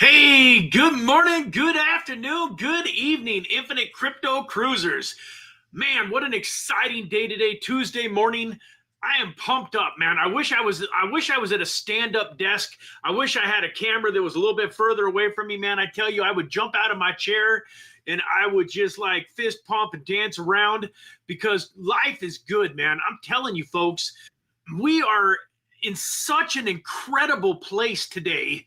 Hey, good morning, good afternoon, good evening, Infinite Crypto Cruisers. Man, what an exciting day today, Tuesday morning. I am pumped up, man. I wish I was at a stand-up desk. I wish I had a camera that was a little bit further away from me, man. I tell you, I would jump out of my chair and I would just like fist pump and dance around because life is good, man. I'm telling you, folks, we are in such an incredible place today.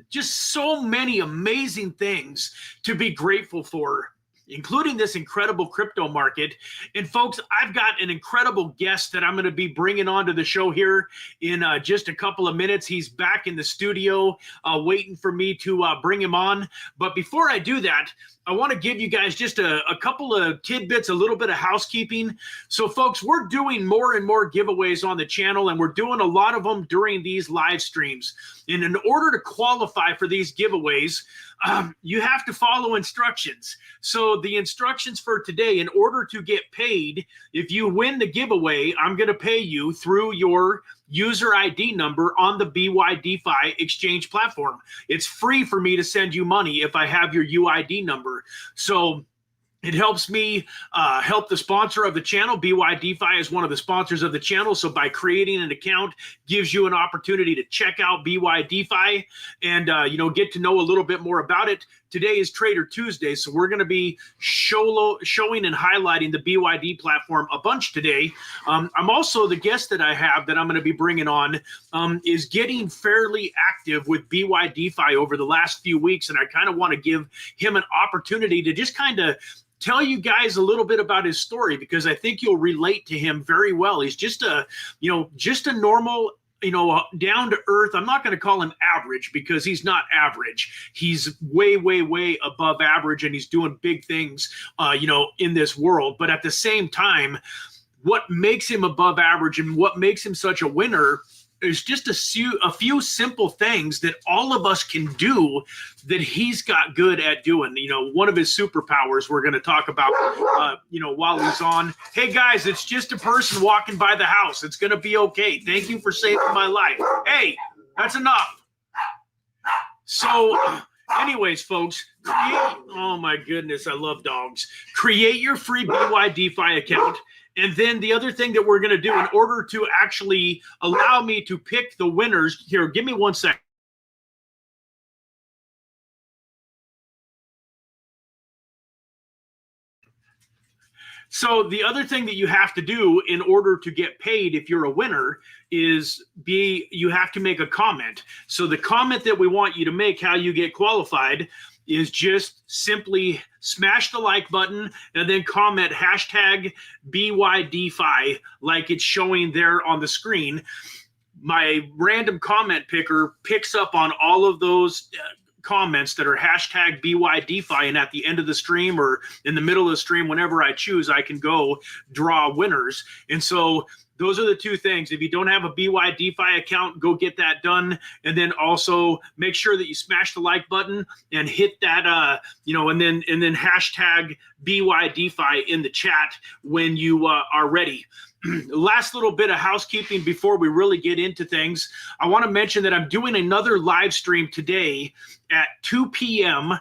Just so many amazing things to be grateful for, including this incredible crypto market. And folks, I've got an incredible guest that I'm going to be bringing onto the show here in just a couple of minutes. He's back in the studio waiting for me to bring him on. But before I do that, I want to give you guys just a couple of tidbits, a little bit of housekeeping. So folks, we're doing more and more giveaways on the channel, and we're doing a lot of them during these live streams. And in order to qualify for these giveaways, you have to follow instructions. So the instructions for today, in order to get paid, if you win the giveaway, I'm going to pay you through your user ID number on the BYDFI exchange platform. It's free for me to send you money if I have your UID number. So it helps me help the sponsor of the channel. BYDFI is one of the sponsors of the channel. So by creating an account gives you an opportunity to check out BYDFI and get to know a little bit more about it. Today is Trader Tuesday, so we're going to be showing and highlighting the BYD platform a bunch today. I'm also, the guest that I have that I'm going to be bringing on is getting fairly active with BYDFI over the last few weeks, and I kind of want to give him an opportunity to just kind of tell you guys a little bit about his story, because I think you'll relate to him very well. He's just a normal, down to earth. I'm not going to call him average because he's not average. He's way, way, way above average, and he's doing big things, in this world. But at the same time, what makes him above average and what makes him such a winner is just a few simple things that all of us can do that he's got good at doing. One of his superpowers we're going to talk about, while he's on. Hey guys, it's just a person walking by the house. It's going to be okay. Thank you for saving my life. Hey, that's enough. So anyways, folks, oh my goodness, I love dogs. Create your free BYDFI account. And then the other thing that we're going to do in order to actually allow me to pick the winners here, give me 1 second. So the other thing that you have to do in order to get paid if you're a winner is you have to make a comment. So the comment that we want you to make, how you get qualified, is just simply smash the like button and then comment hashtag BYDFI like it's showing there on the screen. My random comment picker picks up on all of those comments that are hashtag BYDFI, and at the end of the stream or in the middle of the stream, whenever I choose, I can go draw winners. And so those are the two things. If you don't have a BYDFI account, go get that done. And then also make sure that you smash the like button and hit that, and then hashtag BYDFI in the chat when you are ready. Last little bit of housekeeping before we really get into things. I want to mention that I'm doing another live stream today at 2 p.m.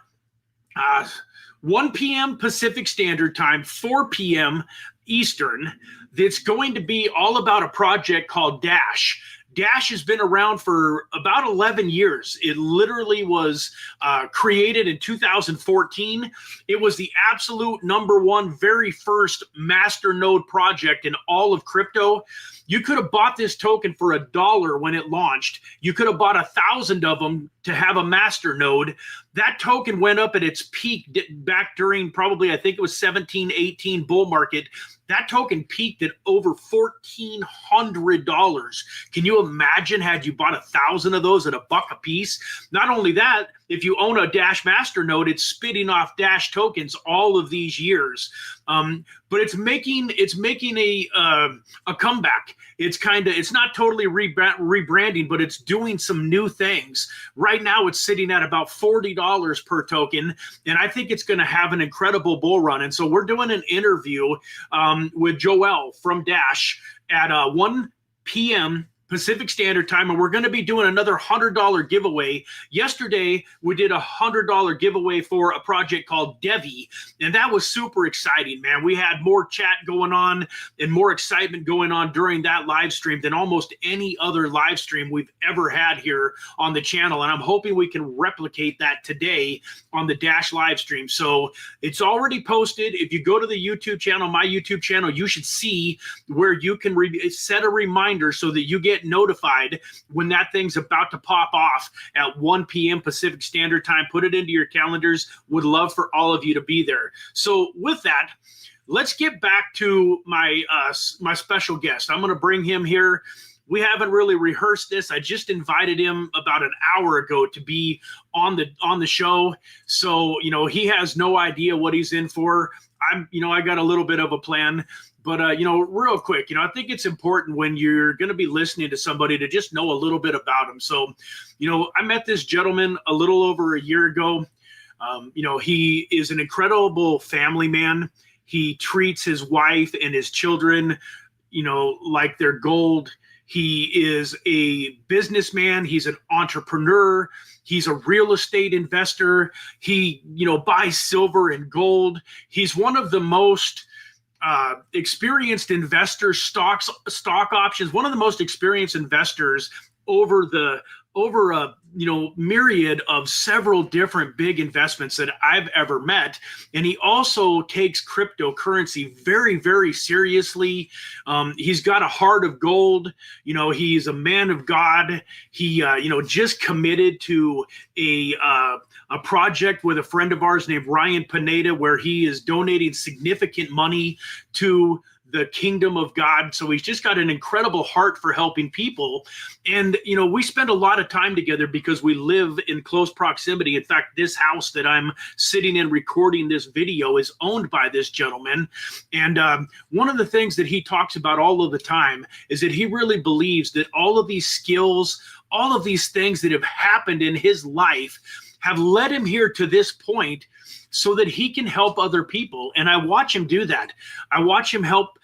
1 p.m. Pacific Standard Time, 4 p.m. Eastern. That's going to be all about a project called Dash. Dash has been around for about 11 years. It literally was created in 2014. It was the absolute #1, very first masternode project in all of crypto. You could have bought this token for $1 when it launched. You could have bought 1,000 of them to have a masternode. That token went up at its peak back during probably, I think it was 17, 18 bull market. That token peaked at over $1,400. Can you imagine had you bought 1,000 of those at $1 a piece? Not only that, if you own a Dash masternode, it's spitting off Dash tokens all of these years. But it's making a comeback. It's not totally rebranding, but it's doing some new things. Right now, it's sitting at about $40 per token, and I think it's going to have an incredible bull run. And so we're doing an interview with Joel from Dash at 1 p.m. Pacific Standard Time, and we're going to be doing another $100 giveaway. Yesterday, we did a $100 giveaway for a project called Devi, and that was super exciting, man. We had more chat going on and more excitement going on during that live stream than almost any other live stream we've ever had here on the channel, and I'm hoping we can replicate that today on the Dash live stream. So it's already posted. If you go to the YouTube channel, my YouTube channel, you should see where you can set a reminder so that you get notified when that thing's about to pop off at 1 p.m. Pacific Standard Time. Put it into your calendars. Would love for all of you to be there. So with that, let's get back to my my special guest. I'm going to bring him here. We haven't really rehearsed this. I just invited him about an hour ago to be on the show. So, you know, he has no idea what he's in for. I got a little bit of a plan. But, you know, real quick, you know, I think it's important when you're going to be listening to somebody to just know a little bit about them. So, you know, I met this gentleman a little over a year ago. You know, he is an incredible family man. He treats his wife and his children, you know, like they're gold. He is a businessman. He's an entrepreneur. He's a real estate investor. He, you know, buys silver and gold. He's one of the most experienced investors, stock options, one of the most experienced investors over a myriad of several different big investments that I've ever met. And he also takes cryptocurrency very, very seriously. He's got a heart of gold. You know, he's a man of God. He just committed to a project with a friend of ours named Ryan Pineda, where he is donating significant money to the kingdom of God. So he's just got an incredible heart for helping people. And, you know, we spend a lot of time together because we live in close proximity. In fact, this house that I'm sitting in recording this video is owned by this gentleman. And one of the things that he talks about all of the time is that he really believes that all of these skills, all of these things that have happened in his life have led him here to this point so that he can help other people. And I watch him do that. I watch him help,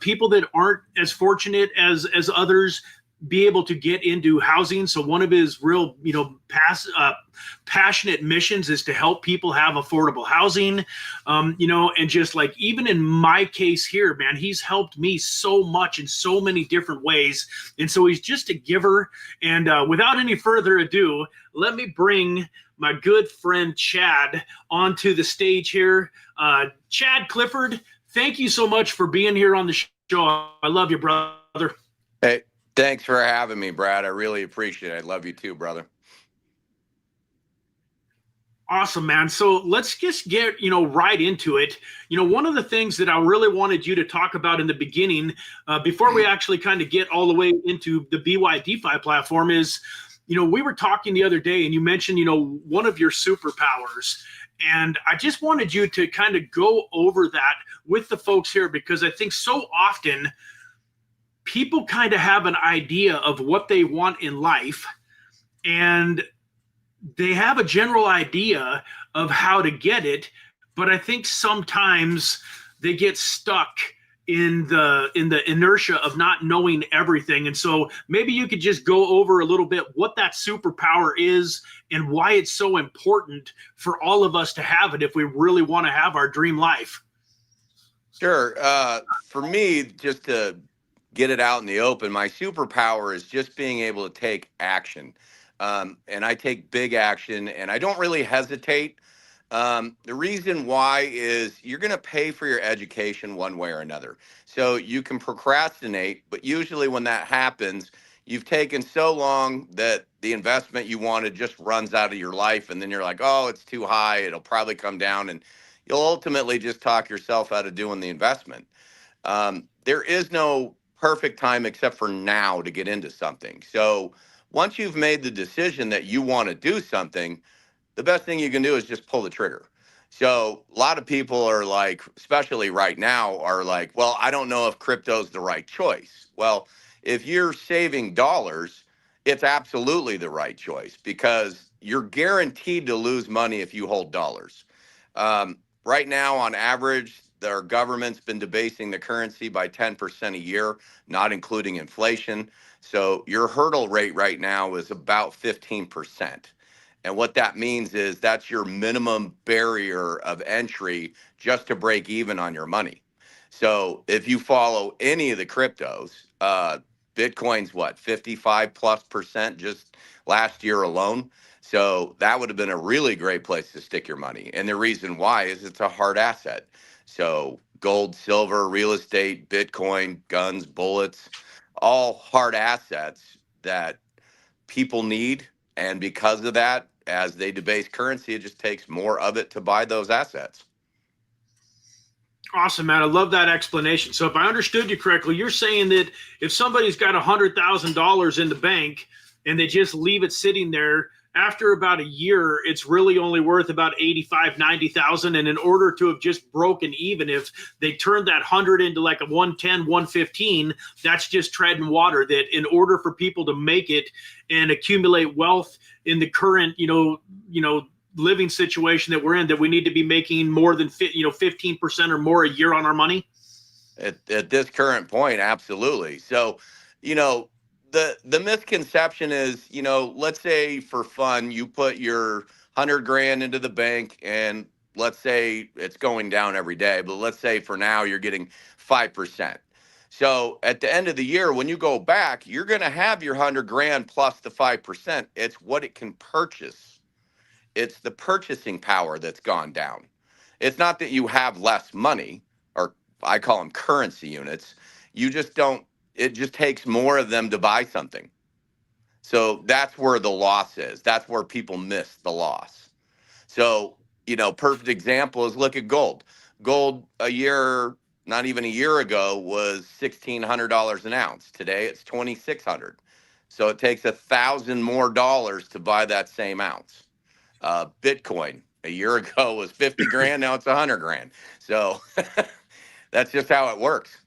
people that aren't as fortunate as others be able to get into housing. So one of his real, passionate missions is to help people have affordable housing, and just like, even in my case here, man, he's helped me so much in so many different ways. And so he's just a giver. And without any further ado, let me bring my good friend Chad onto the stage here. Chad Clifford, thank you so much for being here on the show. I love you, brother. Hey, thanks for having me, Brad. I really appreciate it. I love you too, brother. Awesome, man. So let's just get, right into it. One of the things that I really wanted you to talk about in the beginning, before we actually kind of get all the way into the BYDFI platform is, we were talking the other day and you mentioned, one of your superpowers. And I just wanted you to kind of go over that with the folks here, because I think so often people kind of have an idea of what they want in life, and they have a general idea of how to get it. But I think sometimes they get stuck in the inertia of not knowing everything. And so maybe you could just go over a little bit what that superpower is and why it's so important for all of us to have it if we really want to have our dream life. Sure. For me, just to get it out in the open, my superpower is just being able to take action. And I take big action, and I don't really hesitate. The reason why is you're going to pay for your education one way or another. So you can procrastinate, but usually when that happens, you've taken so long that the investment you wanted just runs out of your life. And then you're like, oh, it's too high. It'll probably come down. And you'll ultimately just talk yourself out of doing the investment. There is no perfect time except for now to get into something. So once you've made the decision that you want to do something, the best thing you can do is just pull the trigger. So a lot of people are like, especially right now, are like, well, I don't know if crypto is the right choice. Well, if you're saving dollars, it's absolutely the right choice, because you're guaranteed to lose money if you hold dollars. Right now, on average, our government's been debasing the currency by 10% a year, not including inflation. So your hurdle rate right now is about 15%. And what that means is that's your minimum barrier of entry just to break even on your money. So if you follow any of the cryptos, Bitcoin's what, 55 plus percent just last year alone. So that would have been a really great place to stick your money. And the reason why is it's a hard asset. So gold, silver, real estate, Bitcoin, guns, bullets, all hard assets that people need. And because of that, as they debase currency, it just takes more of it to buy those assets. Awesome, man. I love that explanation. So if I understood you correctly, you're saying that if somebody's got $100,000 in the bank and they just leave it sitting there, after about a year, it's really only worth about 85, 90,000. And in order to have just broken even, if they turned that 100 into like a 110, 115, that's just treading water. That in order for people to make it and accumulate wealth in the current, living situation that we're in, that we need to be making more than 15% or more a year on our money? At this current point, absolutely. So, the misconception is, let's say for fun, you put your 100 grand into the bank, and let's say it's going down every day, but let's say for now you're getting 5%. So at the end of the year, when you go back, you're going to have your 100 grand plus the 5%. It's what it can purchase. It's the purchasing power that's gone down. It's not that you have less money, or I call them currency units. You just don't, it just takes more of them to buy something. So that's where the loss is. That's where people miss the loss. So, perfect example is look at gold. Gold not even a year ago, was $1,600 an ounce. Today it's 2,600. So it takes $1,000 more dollars to buy that same ounce. Bitcoin a year ago was 50 grand. Now it's 100 grand. So that's just how it works.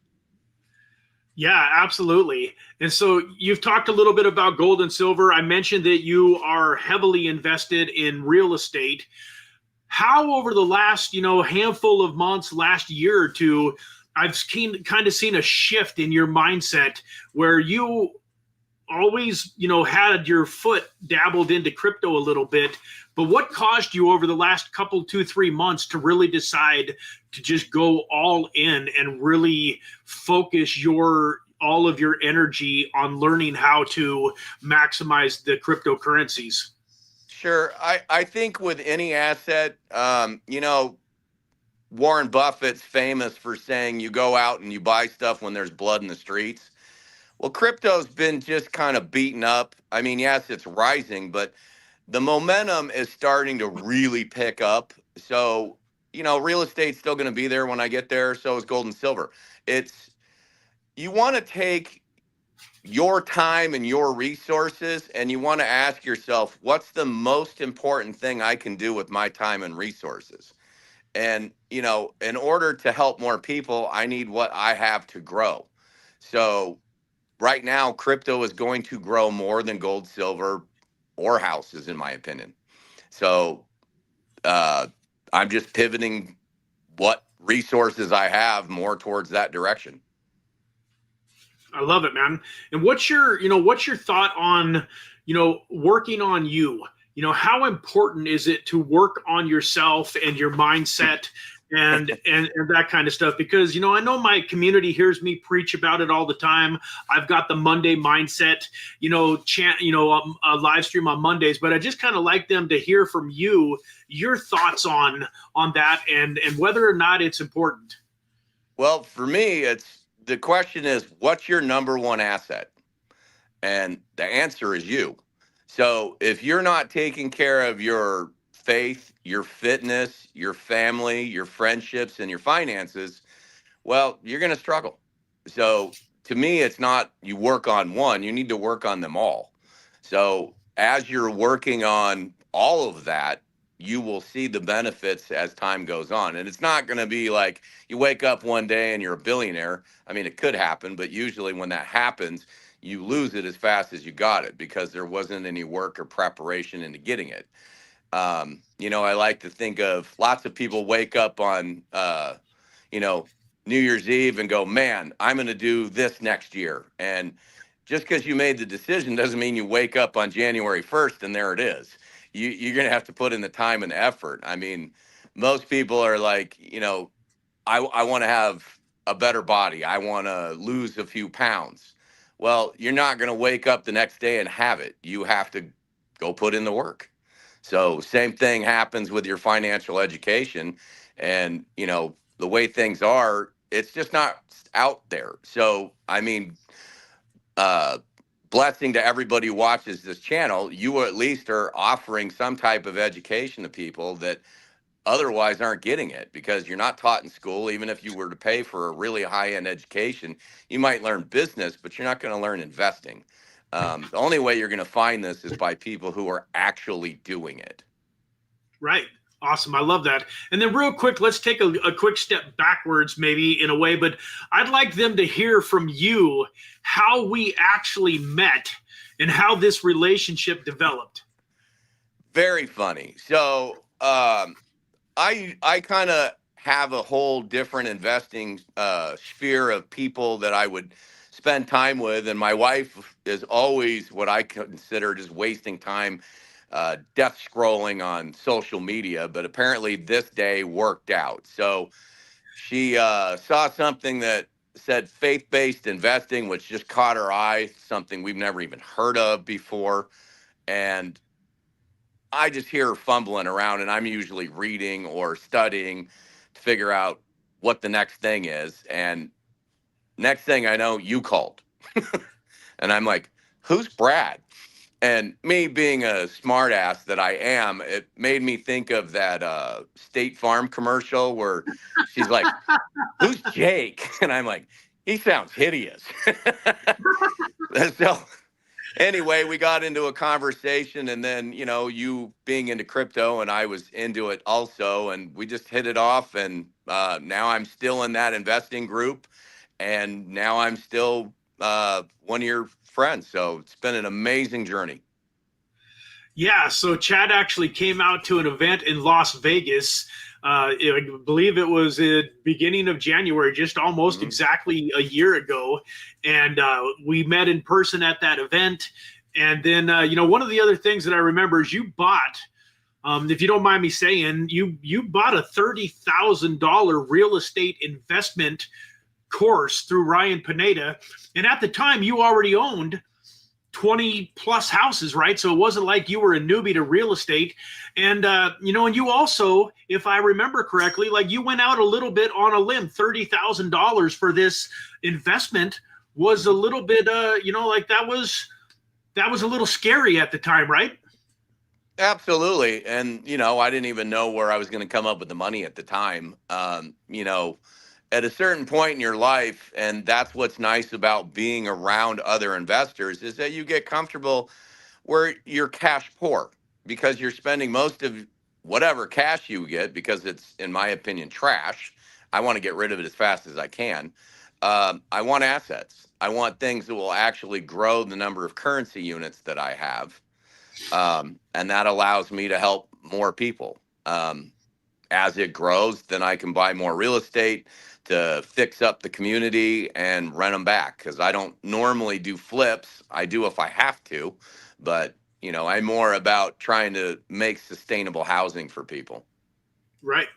Yeah, absolutely. And so you've talked a little bit about gold and silver. I mentioned that you are heavily invested in real estate. How over the last, handful of months, last year or two, I've kind of seen a shift in your mindset where you always, had your foot dabbled into crypto a little bit. But what caused you over the last couple, 2-3 months to really decide to just go all in and really focus all of your energy on learning how to maximize the cryptocurrencies? Sure. I think with any asset, Warren Buffett's famous for saying you go out and you buy stuff when there's blood in the streets. Well, crypto's been just kind of beaten up. I mean, yes, it's rising, but the momentum is starting to really pick up. So, real estate's still going to be there when I get there. So is gold and silver. You want to take your time and your resources, and you want to ask yourself, what's the most important thing I can do with my time and resources? And, in order to help more people, I need what I have to grow. So right now, crypto is going to grow more than gold, silver, or houses, in my opinion. So I'm just pivoting what resources I have more towards that direction. I love it, man. And what's your thought on, working on you? How important is it to work on yourself and your mindset and that kind of stuff? Because, I know my community hears me preach about it all the time. I've got the Monday mindset, a live stream on Mondays, but I just kind of like them to hear from you, your thoughts on that and whether or not it's important. Well, for me, the question is, what's your number one asset? And the answer is you. So if you're not taking care of your faith, your fitness, your family, your friendships, and your finances, well, you're going to struggle. So to me, it's not you work on one, you need to work on them all. So as you're working on all of that, you will see the benefits as time goes on. And it's not going to be like you wake up one day and you're a billionaire. I mean, it could happen, but usually when that happens, you lose it as fast as you got it because there wasn't any work or preparation into getting it. I like to think of lots of people wake up on, New Year's Eve and go, man, I'm going to do this next year. And just because you made the decision doesn't mean you wake up on January 1st and there it is. You're going to have to put in the time and the effort. I mean, most people are like, I want to have a better body. I want to lose a few pounds. Well, you're not going to wake up the next day and have it. You have to go put in the work. So same thing happens with your financial education. And, the way things are, it's just not out there. So, I mean, blessing to everybody who watches this channel, you at least are offering some type of education to people that otherwise aren't getting it, because you're not taught in school. Even if you were to pay for a really high-end education, you might learn business, but you're not going to learn investing. The only way you're going to find this is by people who are actually doing it. Right. Awesome. I love that. And then real quick, let's take a quick step backwards, maybe in a way, but I'd like them to hear from you how we actually met and how this relationship developed. Very funny. So I kind of have a whole different investing sphere of people that I would spend time with. And my wife is always what I consider just wasting time death scrolling on social media, but apparently this day worked out. So she saw something that said faith-based investing, which just caught her eye, something we've never even heard of before. And I just hear her fumbling around, and I'm usually reading or studying to figure out what the next thing is. And next thing I know, you called. And I'm like, who's Brad? And me being a smart ass that I am, it made me think of that State Farm commercial where she's like, who's Jake? And I'm like, he sounds hideous. So anyway, we got into a conversation, and then, you being into crypto and I was into it also, and we just hit it off. And now I'm still in that investing group, and now I'm still one of your friends. So it's been an amazing journey. Yeah, so Chad actually came out to an event in Las Vegas. I believe it was the beginning of January, just almost exactly a year ago. And we met in person at that event. And then, one of the other things that I remember is you bought, if you don't mind me saying, you bought a $30,000 real estate investment course through Ryan Pineda. And at the time, you already owned 20 plus houses, right? So it wasn't like you were a newbie to real estate. And, and you also, if I remember correctly, like you went out a little bit on a limb. $30,000 for this investment was a little bit, like that was a little scary at the time, right? Absolutely. And, I didn't even know where I was going to come up with the money at the time. At a certain point in your life, and that's what's nice about being around other investors, is that you get comfortable where you're cash poor, because you're spending most of whatever cash you get, because it's, in my opinion, trash. I want to get rid of it as fast as I can. I want assets. I want things that will actually grow the number of currency units that I have. And that allows me to help more people. As it grows, then I can buy more real estate to fix up the community and rent them back, because I don't normally do flips. I do if I have to, but I'm more about trying to make sustainable housing for people. Right.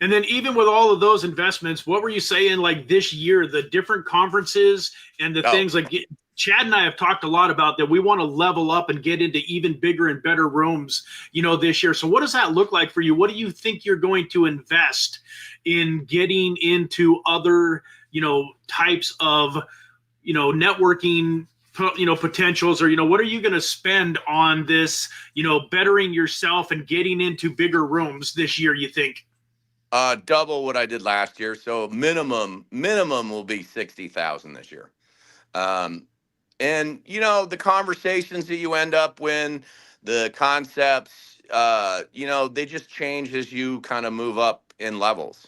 And then even with all of those investments, what were you saying, like this year, the different conferences and the things like Chad and I have talked a lot about that we want to level up and get into even bigger and better rooms, this year. So what does that look like for you? What do you think you're going to invest in getting into other, types of, networking, potentials, or, what are you going to spend on this, bettering yourself and getting into bigger rooms this year, you think? Double what I did last year. So minimum will be 60,000 this year. And the conversations that you end up with, the concepts, they just change as you kind of move up in levels.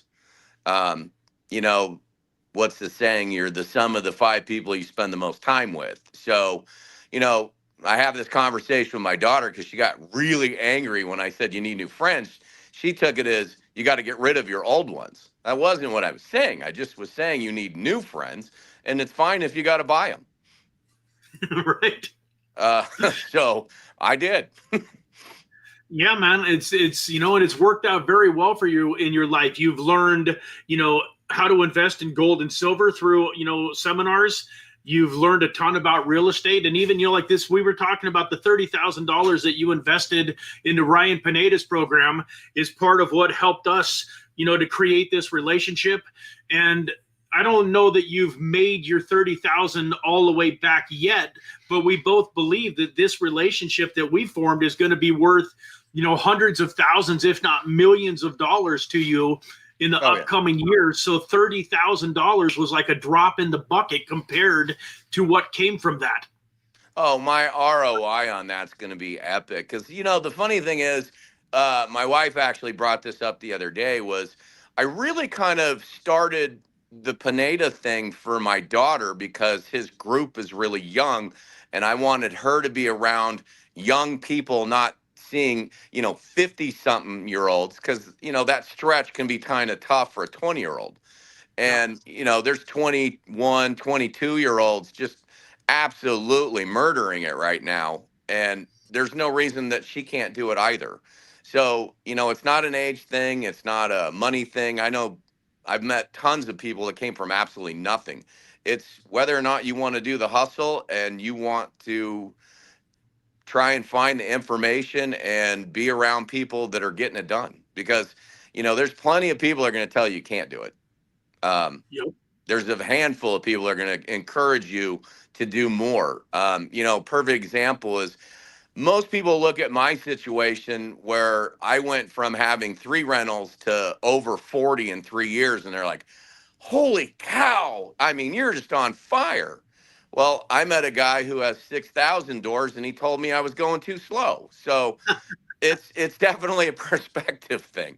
What's the saying? You're the sum of the 5 people you spend the most time with. So, I have this conversation with my daughter because she got really angry when I said you need new friends. She took it as you got to get rid of your old ones. That wasn't what I was saying. I just was saying you need new friends, and it's fine if you got to buy them. Right. Uh, so I did. Yeah, man, it's and it's worked out very well for you in your life. You've learned, how to invest in gold and silver through, seminars. You've learned a ton about real estate, and even like this, we were talking about the $30,000 that you invested into Ryan Pineda's program is part of what helped us, to create this relationship. And I don't know that you've made your 30,000 all the way back yet, but we both believe that this relationship that we formed is going to be worth, hundreds of thousands, if not millions of dollars to you in the upcoming years. So $30,000 was like a drop in the bucket compared to what came from that. Oh, my ROI on that's going to be epic. Because, the funny thing is, my wife actually brought this up the other day, was I really kind of started the Pineda thing for my daughter because his group is really young, and I wanted her to be around young people, not seeing 50-something-year-olds, because that stretch can be kind of tough for a 20-year-old. And there's 21, 22-year-olds just absolutely murdering it right now, and there's no reason that she can't do it either. So it's not an age thing, it's not a money thing. I know I've met tons of people that came from absolutely nothing. It's whether or not you want to do the hustle and you want to try and find the information and be around people that are getting it done, because there's plenty of people that are going to tell you can't do it. Yep. There's a handful of people that are going to encourage you to do more. Perfect example is most people look at my situation where I went from having 3 rentals to over 40 in 3 years, and they're like, holy cow, I mean, you're just on fire. Well, I met a guy who has 6,000 doors, and he told me I was going too slow. So it's definitely a perspective thing.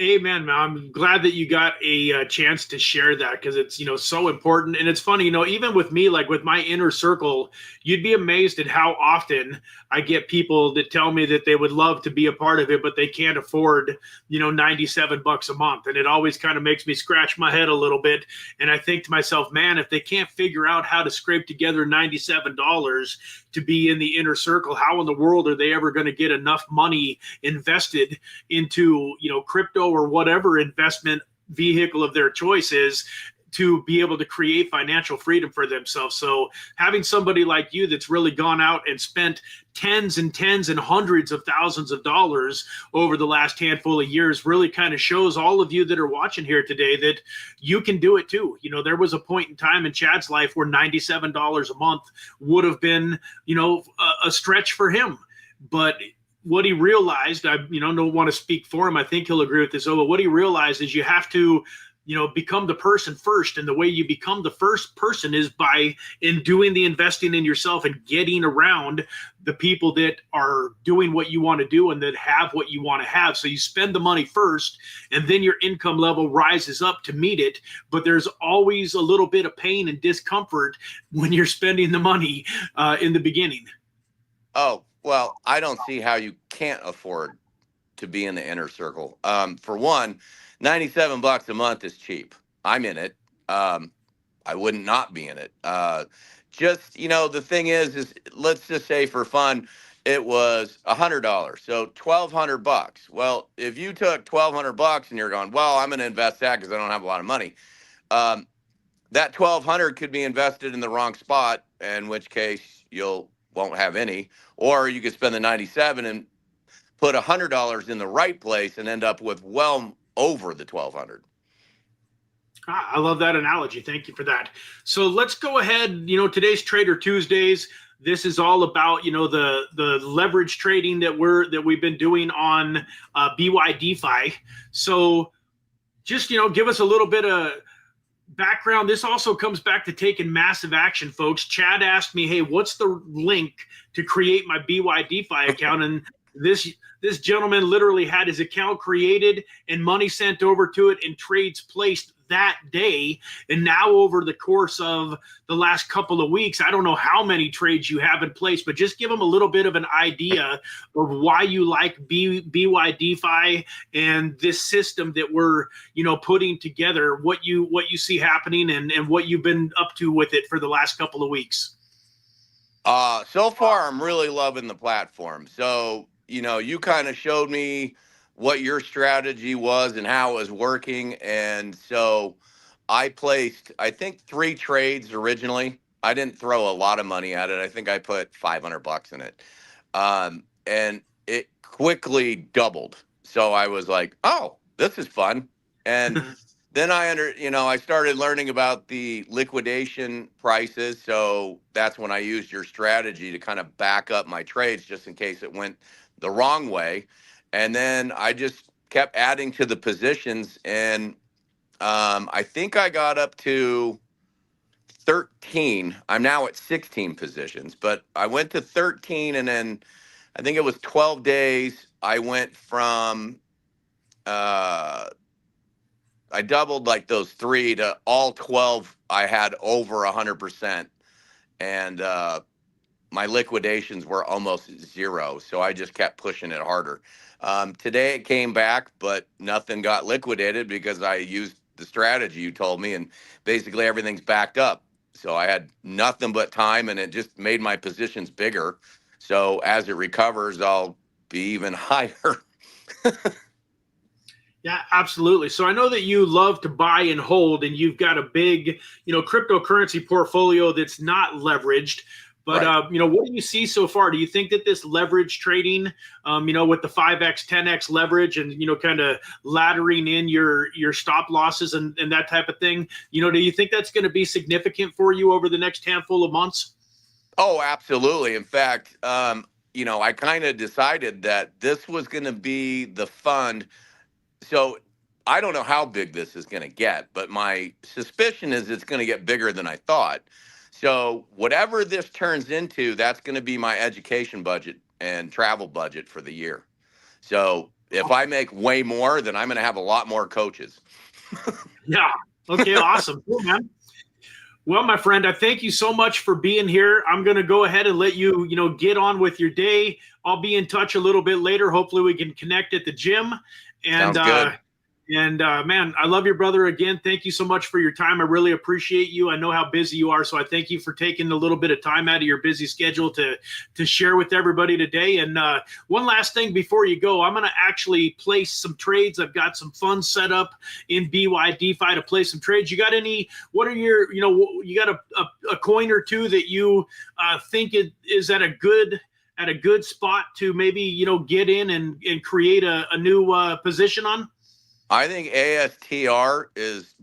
Amen, man. I'm glad that you got a chance to share that, because it's, so important. And it's funny, even with me, like with my inner circle, you'd be amazed at how often I get people that tell me that they would love to be a part of it, but they can't afford, $97 a month. And it always kind of makes me scratch my head a little bit. And I think to myself, man, if they can't figure out how to scrape together $97 to be in the inner circle, how in the world are they ever going to get enough money invested into, crypto or whatever investment vehicle of their choice is, to be able to create financial freedom for themselves? So having somebody like you that's really gone out and spent tens and tens and hundreds of thousands of dollars over the last handful of years really kind of shows all of you that are watching here today that you can do it too. There was a point in time in Chad's life where $97 a month would have been, a stretch for him. But what he realized, I don't want to speak for him, I think he'll agree with this, but what he realized is you have to become the person first. And the way you become the first person is by doing the investing in yourself and getting around the people that are doing what you want to do and that have what you want to have. So you spend the money first, and then your income level rises up to meet it. But there's always a little bit of pain and discomfort when you're spending the money in the beginning. Oh, well, I don't see how you can't afford to be in the inner circle. For one, $97 a month is cheap. I'm in it. I wouldn't not be in it. The thing is let's just say for fun, it was $100. So $1,200. Well, if you took $1,200 and you're going, well, I'm going to invest that because I don't have a lot of money. That $1,200 could be invested in the wrong spot, in which case won't have any, or you could spend the 97 and put $100 in the right place and end up with well over the 1,200. I love that analogy. Thank you for that. So let's go ahead. Today's Trader Tuesdays. This is all about the leverage trading that we've been doing on BYDFI. So just give us a little bit of background. This also comes back to taking massive action, folks. Chad asked me, hey, what's the link to create my BYDFI account? And This gentleman literally had his account created and money sent over to it and trades placed that day. And now over the course of the last couple of weeks, I don't know how many trades you have in place, but just give them a little bit of an idea of why you like BYDFI and this system that we're, putting together, what you see happening and what you've been up to with it for the last couple of weeks. So far, I'm really loving the platform. So, you kind of showed me what your strategy was and how it was working. And so I placed, I think, 3 trades originally. I didn't throw a lot of money at it. I think I put $500 in it. And it quickly doubled. So I was like, oh, this is fun. And then I started learning about the liquidation prices. So that's when I used your strategy to kind of back up my trades just in case it went the wrong way. And then I just kept adding to the positions. And I think I got up to 13. I'm now at 16 positions, but I went to 13. And then I think it was 12 days. I went from, I doubled like those 3 to all 12. I had over 100%. And my liquidations were almost 0. So I just kept pushing it harder. Today it came back, but nothing got liquidated because I used the strategy you told me, and basically everything's backed up. So I had nothing but time, and it just made my positions bigger. So as it recovers, I'll be even higher. Yeah, absolutely. So I know that you love to buy and hold, and you've got a big, cryptocurrency portfolio that's not leveraged. But, Right. What do you see so far? Do you think that this leverage trading, with the 5X, 10X leverage and, kind of laddering in your stop losses and that type of thing, do you think that's going to be significant for you over the next handful of months? Oh, absolutely. In fact, I kind of decided that this was going to be the fund. So I don't know how big this is going to get, but my suspicion is it's going to get bigger than I thought. So whatever this turns into, that's going to be my education budget and travel budget for the year. So if I make way more, then I'm going to have a lot more coaches. Yeah. Okay. Awesome. Cool, man. Well, my friend, I thank you so much for being here. I'm going to go ahead and let you, get on with your day. I'll be in touch a little bit later. Hopefully we can connect at the gym. And, Sounds good. Man, I love your brother again. Thank you so much for your time. I really appreciate you. I know how busy you are, so I thank you for taking a little bit of time out of your busy schedule to share with everybody today. And one last thing before you go, I'm going to actually place some trades. I've got some funds set up in BYDFI to play some trades. You got any? What are your? You got a coin or two that you think it is at a good spot to maybe get in and create a new position on? I think ASTR is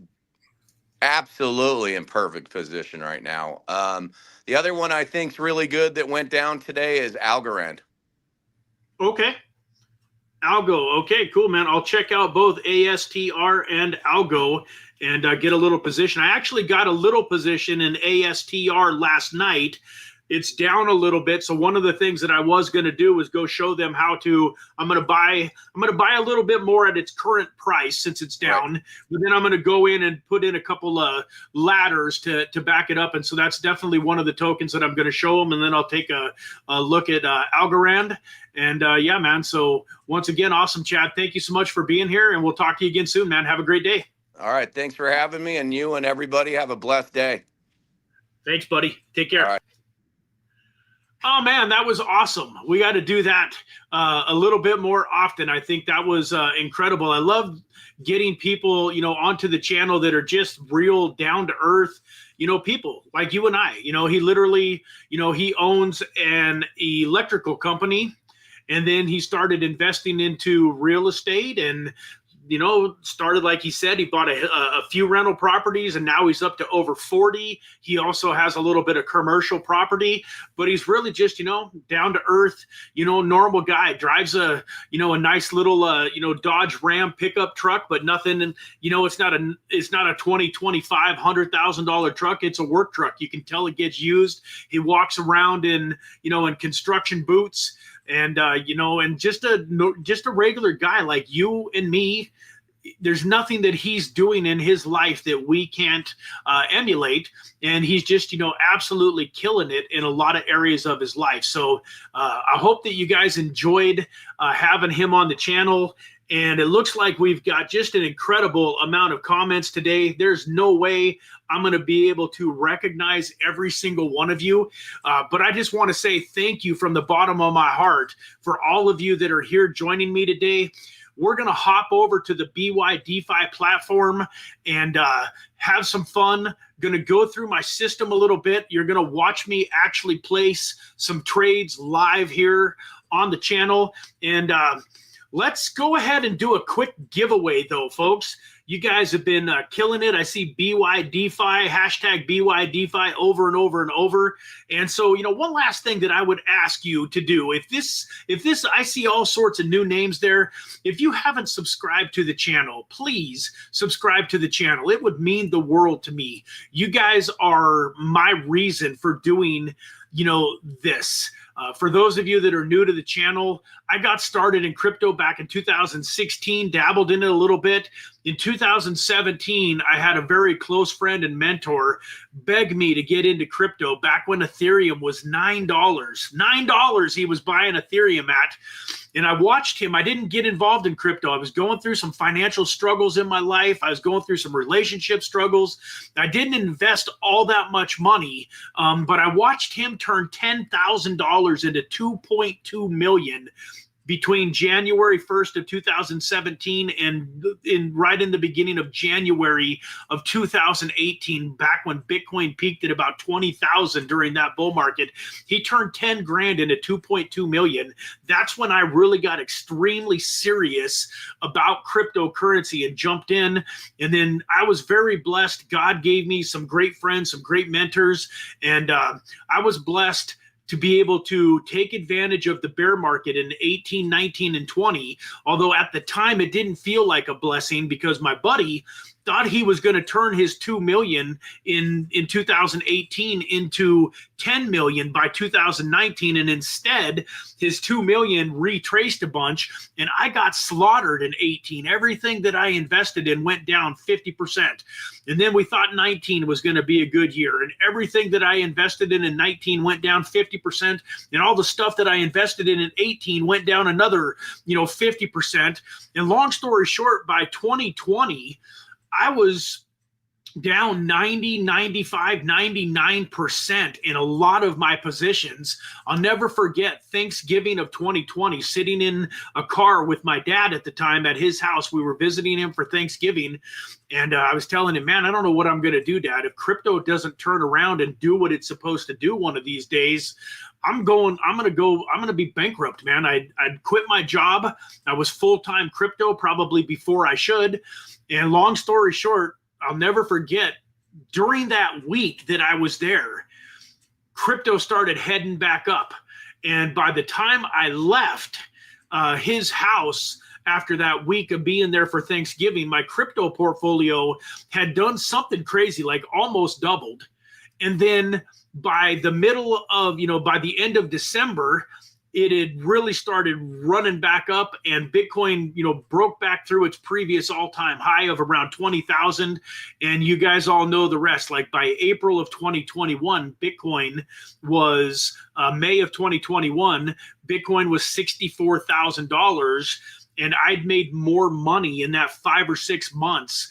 absolutely in perfect position right now. The other one I think is really good that went down today is Algorand. Okay. Algo. Okay, cool, man. I'll check out both ASTR and Algo and get a little position. I actually got a little position in ASTR last night. It's down a little bit. So one of the things that I was going to do was go show them how to, I'm going to buy a little bit more at its current price since it's down. Right. But then I'm going to go in and put in a couple of ladders to back it up. And so that's definitely one of the tokens that I'm going to show them. And then I'll take a look at Algorand. And yeah, man. So once again, awesome, Chad. Thank you so much for being here. And we'll talk to you again soon, man. Have a great day. All right. Thanks for having me. And you and everybody have a blessed day. Thanks, buddy. Take care. All right. Oh, man, that was awesome. We got to do that a little bit more often. I think that was incredible. I love getting people, onto the channel that are just real down to earth, people like you and I. He literally, he owns an electrical company, and then he started investing into real estate and started, like he said, he bought a few rental properties, and now he's up to over 40. He also has a little bit of commercial property, but he's really just, down to earth, normal guy. Drives a nice little, Dodge Ram pickup truck, but nothing, it's not a $20,000, $25,000, $100,000 truck. It's a work truck. You can tell it gets used. He walks around in construction boots. and and just a regular guy like you and me. There's nothing that he's doing in his life that we can't emulate, and he's just absolutely killing it in a lot of areas of his life. So I hope that you guys enjoyed having him on the channel. And it looks like we've got just an incredible amount of comments today. There's no way I'm going to be able to recognize every single one of you. But I just want to say thank you from the bottom of my heart for all of you that are here joining me today. We're going to hop over to the BYDFI platform and have some fun. Going to go through my system a little bit. You're going to watch me actually place some trades live here on the channel. And let's go ahead and do a quick giveaway, though, folks. You guys have been killing it. I see BYDFI, hashtag BYDFI over and over and over. And so, one last thing that I would ask you to do, if this, I see all sorts of new names there. If you haven't subscribed to the channel, please subscribe to the channel. It would mean the world to me. You guys are my reason for doing, this. For those of you that are new to the channel, I got started in crypto back in 2016, dabbled in it a little bit. In 2017, I had a very close friend and mentor beg me to get into crypto back when Ethereum was $9. $9 he was buying Ethereum at. And I watched him. I didn't get involved in crypto. I was going through some financial struggles in my life. I was going through some relationship struggles. I didn't invest all that much money, but I watched him turn $10,000 into $2.2 million between January 1st of 2017 and right in the beginning of January of 2018, back when Bitcoin peaked at about 20,000 during that bull market. He turned 10 grand into 2.2 million. That's when I really got extremely serious about cryptocurrency and jumped in. And then I was very blessed. God gave me some great friends, some great mentors, and I was blessed to be able to take advantage of the bear market in 18, 19, and 20. Although at the time it didn't feel like a blessing because my buddy thought he was going to turn his 2 million in 2018 into 10 million by 2019. And instead his 2 million retraced a bunch and I got slaughtered in 18. Everything that I invested in went down 50%. And then we thought 19 was going to be a good year. And everything that I invested in 19 went down 50%. And all the stuff that I invested in 18 went down another, 50%. And long story short, by 2020, I was down 90, 95, 99% in a lot of my positions. I'll never forget Thanksgiving of 2020, sitting in a car with my dad at the time at his house. We were visiting him for Thanksgiving. And I was telling him, man, I don't know what I'm going to do, Dad. If crypto doesn't turn around and do what it's supposed to do one of these days, I'm going to be bankrupt, man. I'd quit my job. I was full-time crypto probably before I should. And long story short, I'll never forget, during that week that I was there, crypto started heading back up. And by the time I left his house after that week of being there for Thanksgiving, my crypto portfolio had done something crazy, like almost doubled. And then by the middle of, by the end of December, it had really started running back up, and Bitcoin, broke back through its previous all-time high of around 20,000. And you guys all know the rest. Like by April of 2021, Bitcoin was May of 2021, Bitcoin was $64,000. And I'd made more money in that 5 or 6 months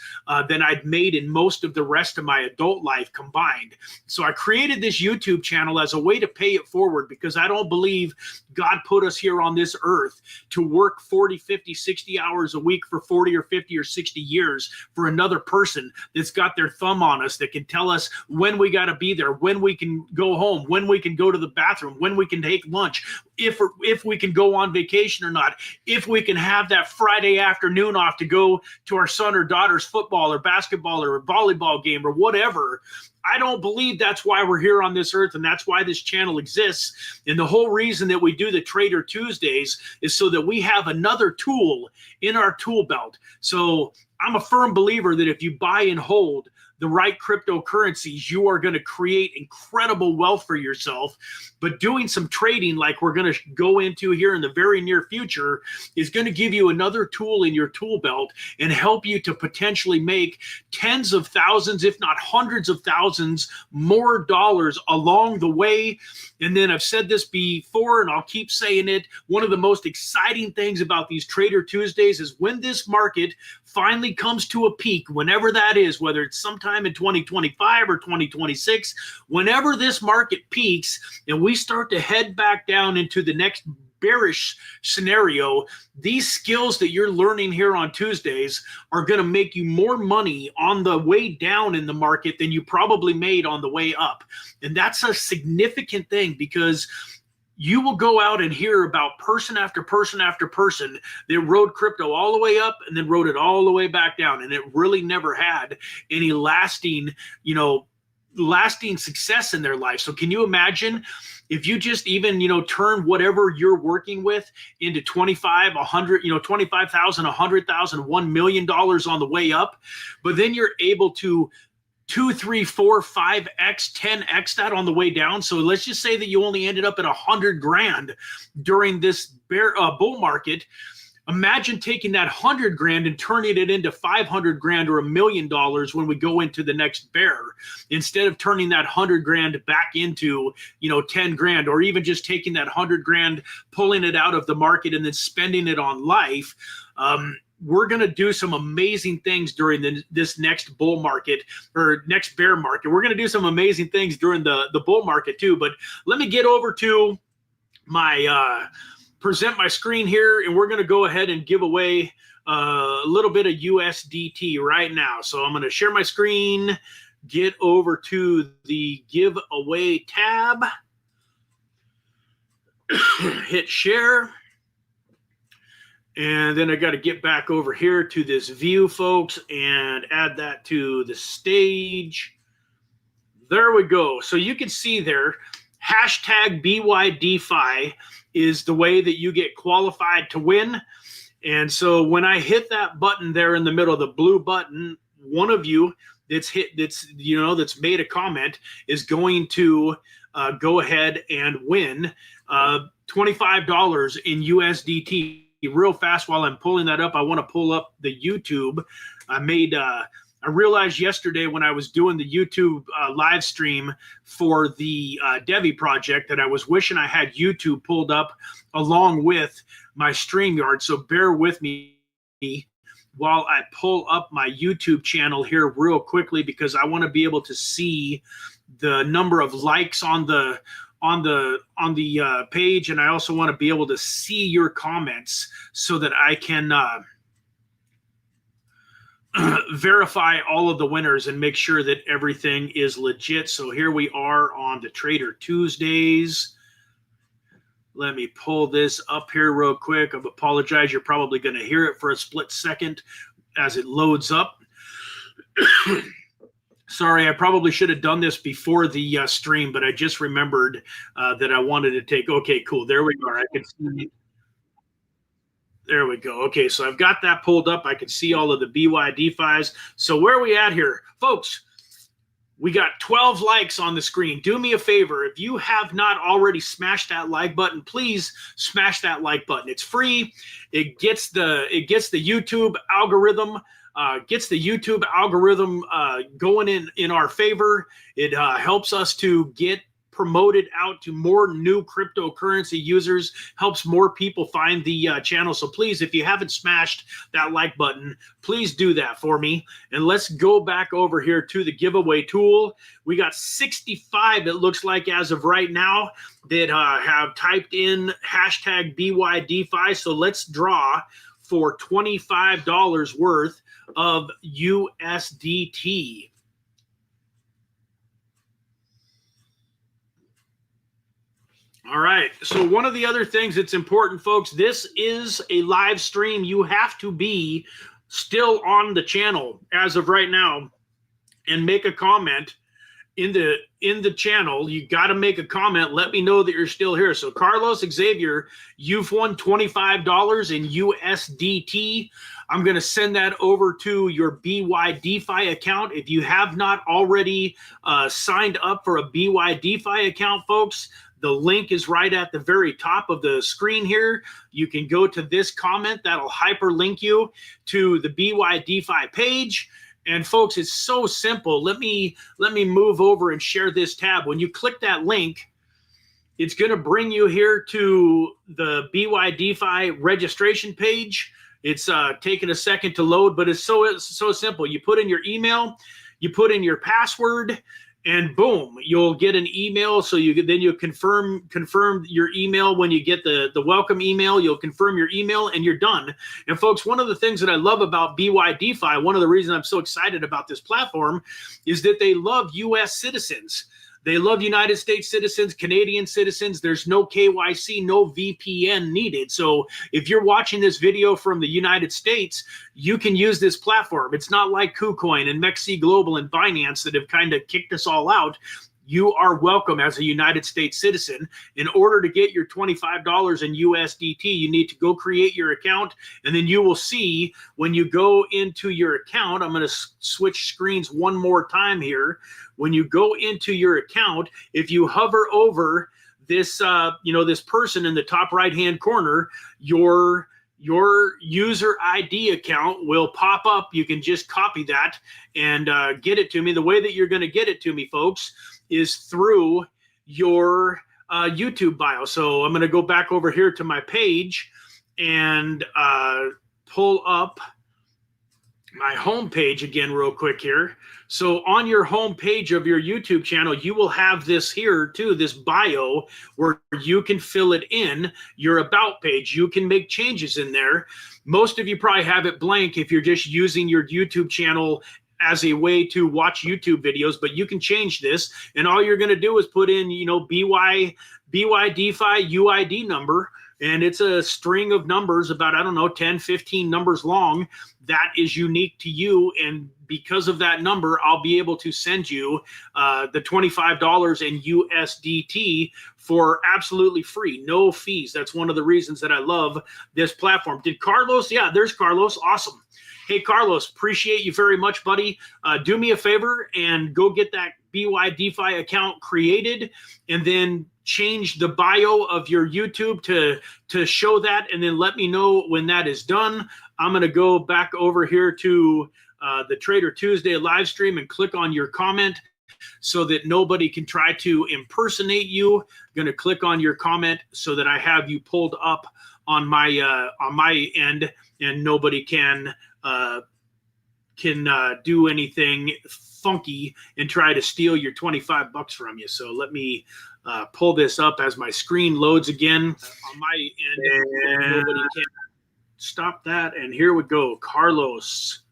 than I'd made in most of the rest of my adult life combined. So I created this YouTube channel as a way to pay it forward, because I don't believe God put us here on this earth to work 40, 50, 60 hours a week for 40 or 50 or 60 years for another person that's got their thumb on us, that can tell us when we got to be there, when we can go home, when we can go to the bathroom, when we can take lunch, if we can go on vacation or not, if we can have that Friday afternoon off to go to our son or daughter's football or basketball or volleyball game or whatever. I don't believe that's why we're here on this earth, and that's why this channel exists. And the whole reason that we do the Trader Tuesdays is so that we have another tool in our tool belt. So I'm a firm believer that if you buy and hold, the right cryptocurrencies, you are going to create incredible wealth for yourself. But doing some trading like we're going to go into here in the very near future is going to give you another tool in your tool belt and help you to potentially make tens of thousands, if not hundreds of thousands more dollars along the way. And then I've said this before, and I'll keep saying it, one of the most exciting things about these Trader Tuesdays is when this market finally comes to a peak, whenever that is, whether it's sometime in 2025 or 2026, whenever this market peaks and we start to head back down into the next bearish scenario, these skills that you're learning here on Tuesdays are going to make you more money on the way down in the market than you probably made on the way up. And that's a significant thing, because you will go out and hear about person after person after person that rode crypto all the way up and then rode it all the way back down. And it really never had any lasting, lasting success in their life. So can you imagine if you just even, turn whatever you're working with into 25, 100, 25,000, 100,000, $1 million on the way up, but then you're able to 2, 3, 4, 5x, 10x that on the way down. So let's just say that you only ended up at 100 grand during this bull market. Imagine taking that 100 grand and turning it into 500 grand or $1 million when we go into the next bear, instead of turning that 100 grand back into, 10 grand, or even just taking that 100 grand, pulling it out of the market and then spending it on life. We're going to do some amazing things during this next bull market or next bear market. We're going to do some amazing things during the bull market too. But let me get over to my present my screen here, and we're going to go ahead and give away a little bit of USDT right now. So I'm going to share my screen, get over to the giveaway tab, hit share. And then I got to get back over here to this view, folks, and add that to the stage. There we go. So you can see there, hashtag BYDFI is the way that you get qualified to win. And so when I hit that button there in the middle, the blue button, one of you that's made a comment is going to go ahead and win $25 in USDT. Real fast, while I'm pulling that up, I want to pull up the YouTube. I realized yesterday when I was doing the YouTube live stream for the Devi project that I was wishing I had YouTube pulled up along with my StreamYard. So bear with me while I pull up my YouTube channel here real quickly, because I want to be able to see the number of likes on the page, and I also want to be able to see your comments so that I can verify all of the winners and make sure that everything is legit. So here we are on the Trader Tuesdays. Let me pull this up here real quick. I apologize. You're probably going to hear it for a split second as it loads up. Sorry, I probably should have done this before the stream, but I just remembered that I wanted to take. Okay, cool. There we are. I can see. There we go. Okay, so I've got that pulled up. I can see all of the BYDFIs. So where are we at here? Folks, we got 12 likes on the screen. Do me a favor. If you have not already smashed that like button, please smash that like button. It's free. It gets the YouTube algorithm. Going in our favor. It helps us to get promoted out to more new cryptocurrency users, helps more people find the channel. So please, if you haven't smashed that like button, please do that for me. And let's go back over here to the giveaway tool. We got 65, it looks like, as of right now, that have typed in hashtag BYDFI. So let's draw for $25 worth of USDT. All right. So one of the other things that's important, folks, this is a live stream. You have to be still on the channel as of right now and make a comment in the channel, you got to make a comment. Let me know that you're still here. So Carlos Xavier, you've won $25 in USDT. I'm going to send that over to your BYDFI account. If you have not already signed up for a BYDFI account, folks, the link is right at the very top of the screen here. You can go to this comment. That'll hyperlink you to the BYDFI page. And folks, it's so simple. Let me move over and share this tab. When you click that link, it's going to bring you here to the BYDFI registration page. It's taking a second to load, but it's so simple. You put in your email, you put in your password, and boom, you'll get an email. So you confirm your email. When you get the welcome email, you'll confirm your email and you're done. And folks, one of the things that I love about BYDFI, one of the reasons I'm so excited about this platform, is that they love US citizens. They love United States citizens, Canadian citizens. There's no KYC, no VPN needed. So if you're watching this video from the United States, you can use this platform. It's not like KuCoin and Mexi Global and Binance that have kind of kicked us all out. You are welcome as a United States citizen. In order to get your $25 in USDT, you need to go create your account, and then you will see when you go into your account. I'm going to switch screens one more time here. When you go into your account, if you hover over this, this person in the top right-hand corner, your user ID account will pop up. You can just copy that and get it to me. The way that you're going to get it to me, folks, is through your YouTube bio. So I'm going to go back over here to my page and pull up my home page again real quick here. So on your home page of your YouTube channel, you will have this here too, this bio, where you can fill it in, your about page. You can make changes in there. Most of you probably have it blank if you're just using your YouTube channel as a way to watch YouTube videos, but you can change this, and all you're going to do is put in, BYDFI UID number, and it's a string of numbers, about, 10, 15 numbers long, that is unique to you. And because of that number, I'll be able to send you the $25 in USDT for absolutely free, no fees. That's one of the reasons that I love this platform. Did Carlos? Yeah, there's Carlos. Awesome. Hey, Carlos, appreciate you very much, buddy. Do me a favor and go get that BYDFI account created, and then change the bio of your YouTube to show that, and then let me know when that is done. I'm going to go back over here to the Trader Tuesday live stream and click on your comment so that nobody can try to impersonate you. I'm going to click on your comment so that I have you pulled up on my end, and nobody can do anything funky and try to steal your $25 from you. So let me pull this up as my screen loads again on my end. And nobody can stop that. And here we go, Carlos.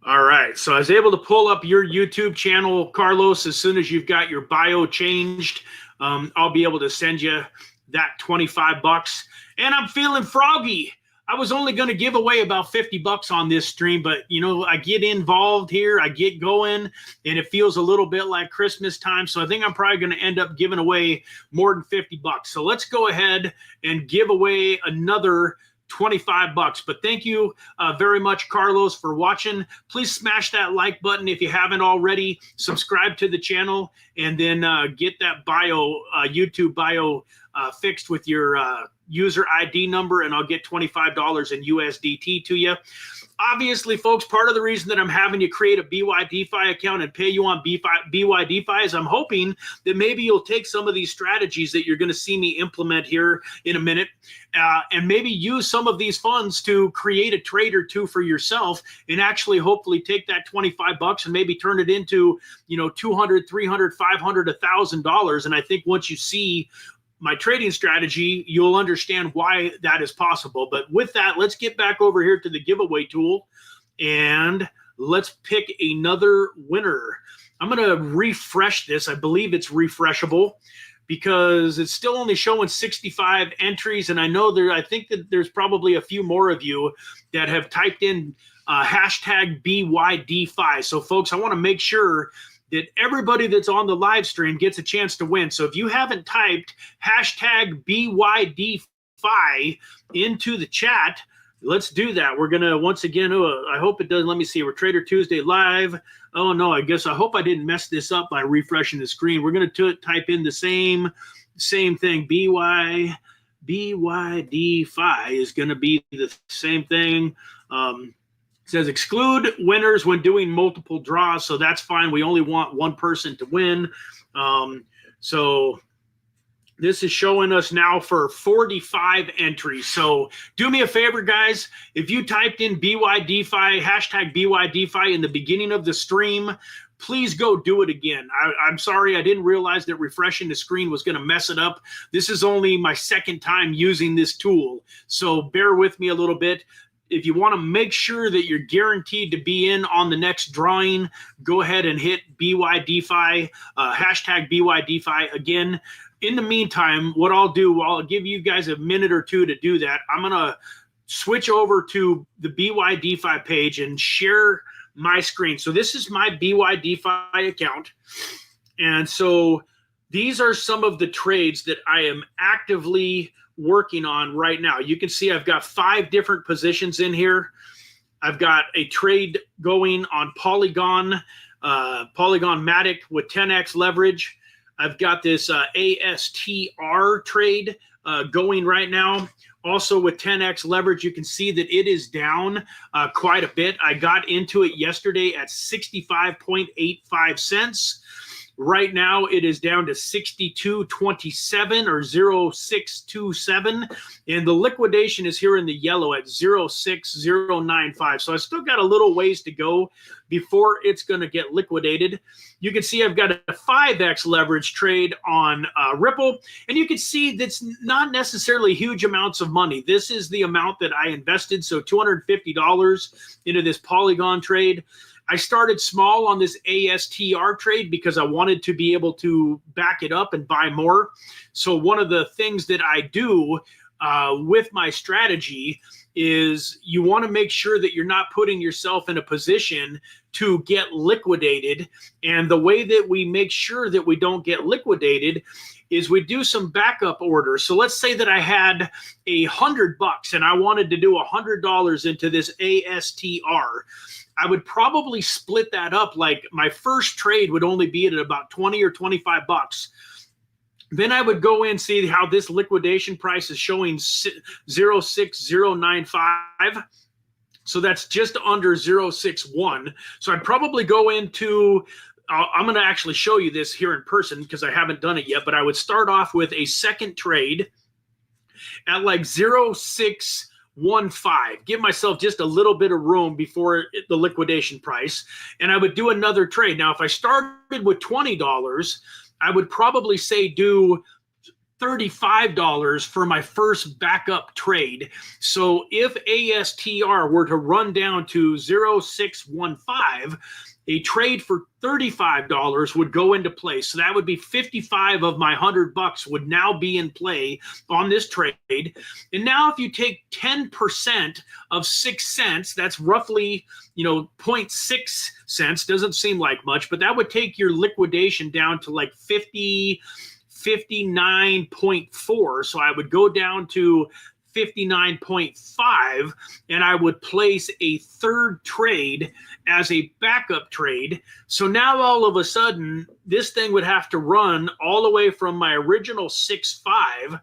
All right, so I was able to pull up your YouTube channel, Carlos. As soon as you've got your bio changed, I'll be able to send you that $25. And I'm feeling froggy. I was only going to give away about $50 on this stream, but I get involved here, I get going, and it feels a little bit like Christmas time. So I think I'm probably going to end up giving away more than $50. So let's go ahead and give away another $25. But thank you very much, Carlos, for watching. Please smash that like button if you haven't already. Subscribe to the channel, and then get that bio, YouTube bio, fixed with your user ID number, and I'll get $25 in USDT to you. Obviously, folks, part of the reason that I'm having you create a BYDFI account and pay you on BYDFI is I'm hoping that maybe you'll take some of these strategies that you're going to see me implement here in a minute, and maybe use some of these funds to create a trade or two for yourself, and actually hopefully take that $25 and maybe turn it into, $200, $300, $500, $1,000. And I think once you see my trading strategy, you'll understand why that is possible. But with that, let's get back over here to the giveaway tool, and let's pick another winner. I'm going to refresh this. I believe it's refreshable because it's still only showing 65 entries. And I know I think that there's probably a few more of you that have typed in hashtag BYDFI. So folks, I want to make sure that everybody that's on the live stream gets a chance to win. So if you haven't typed hashtag BYDFI into the chat, let's do that. We're going to, once again, I hope it doesn't, let me see, we're Trader Tuesday live. Oh no, I hope I didn't mess this up by refreshing the screen. We're going to type in the same thing. BYDFI is going to be the same thing. It says exclude winners when doing multiple draws, so that's fine. We only want one person to win. So this is showing us now for 45 entries. So do me a favor, guys. If you typed in BYDFI, hashtag BYDFI in the beginning of the stream, please go do it again. I'm sorry, I didn't realize that refreshing the screen was going to mess it up. This is only my second time using this tool, so bear with me a little bit. If you want to make sure that you're guaranteed to be in on the next drawing, go ahead and hit BYDFI, hashtag BYDFI again. In the meantime, what I'll do, I'll give you guys a minute or two to do that. I'm going to switch over to the BYDFI page and share my screen. So this is my BYDFI account. And so these are some of the trades that I am actively working on right now. You can see I've got 5 different positions in here. I've got a trade going on Polygon Matic with 10x leverage. I've got this ASTR trade going right now. Also with 10x leverage, you can see that it is down quite a bit. I got into it yesterday at 65.85 cents. Right now, it is down to 62.27 or 0.627, and the liquidation is here in the yellow at 0.6095. So I still got a little ways to go before it's going to get liquidated. You can see I've got a 5x leverage trade on Ripple, and you can see that's not necessarily huge amounts of money. This is the amount that I invested, so $250 into this Polygon trade. I started small on this ASTR trade because I wanted to be able to back it up and buy more. So one of the things that I do with my strategy is you want to make sure that you're not putting yourself in a position to get liquidated. And the way that we make sure that we don't get liquidated is we do some backup orders. So let's say that I had $100 and I wanted to do $100 into this ASTR. I would probably split that up. Like my first trade would only be at about 20 or 25 bucks. Then I would go in, see how this liquidation price is showing 0.6095. So that's just under 0.61. So I'd probably go into, I'm going to actually show you this here in person because I haven't done it yet, but I would start off with a second trade at like 0.615. Give myself just a little bit of room before the liquidation price, and I would do another trade. Now, if I started with $20, I would probably say do $35 for my first backup trade. So if ASTR were to run down to 0.615, a trade for $35 would go into play. So that would be 55 of my $100 would now be in play on this trade. And now if you take 10% of 6 cents, that's roughly, 0.6 cents. Doesn't seem like much, but that would take your liquidation down to like 59.4. So I would go down to 59.5, and I would place a third trade as a backup trade. So now all of a sudden, this thing would have to run all the way from my original 6.5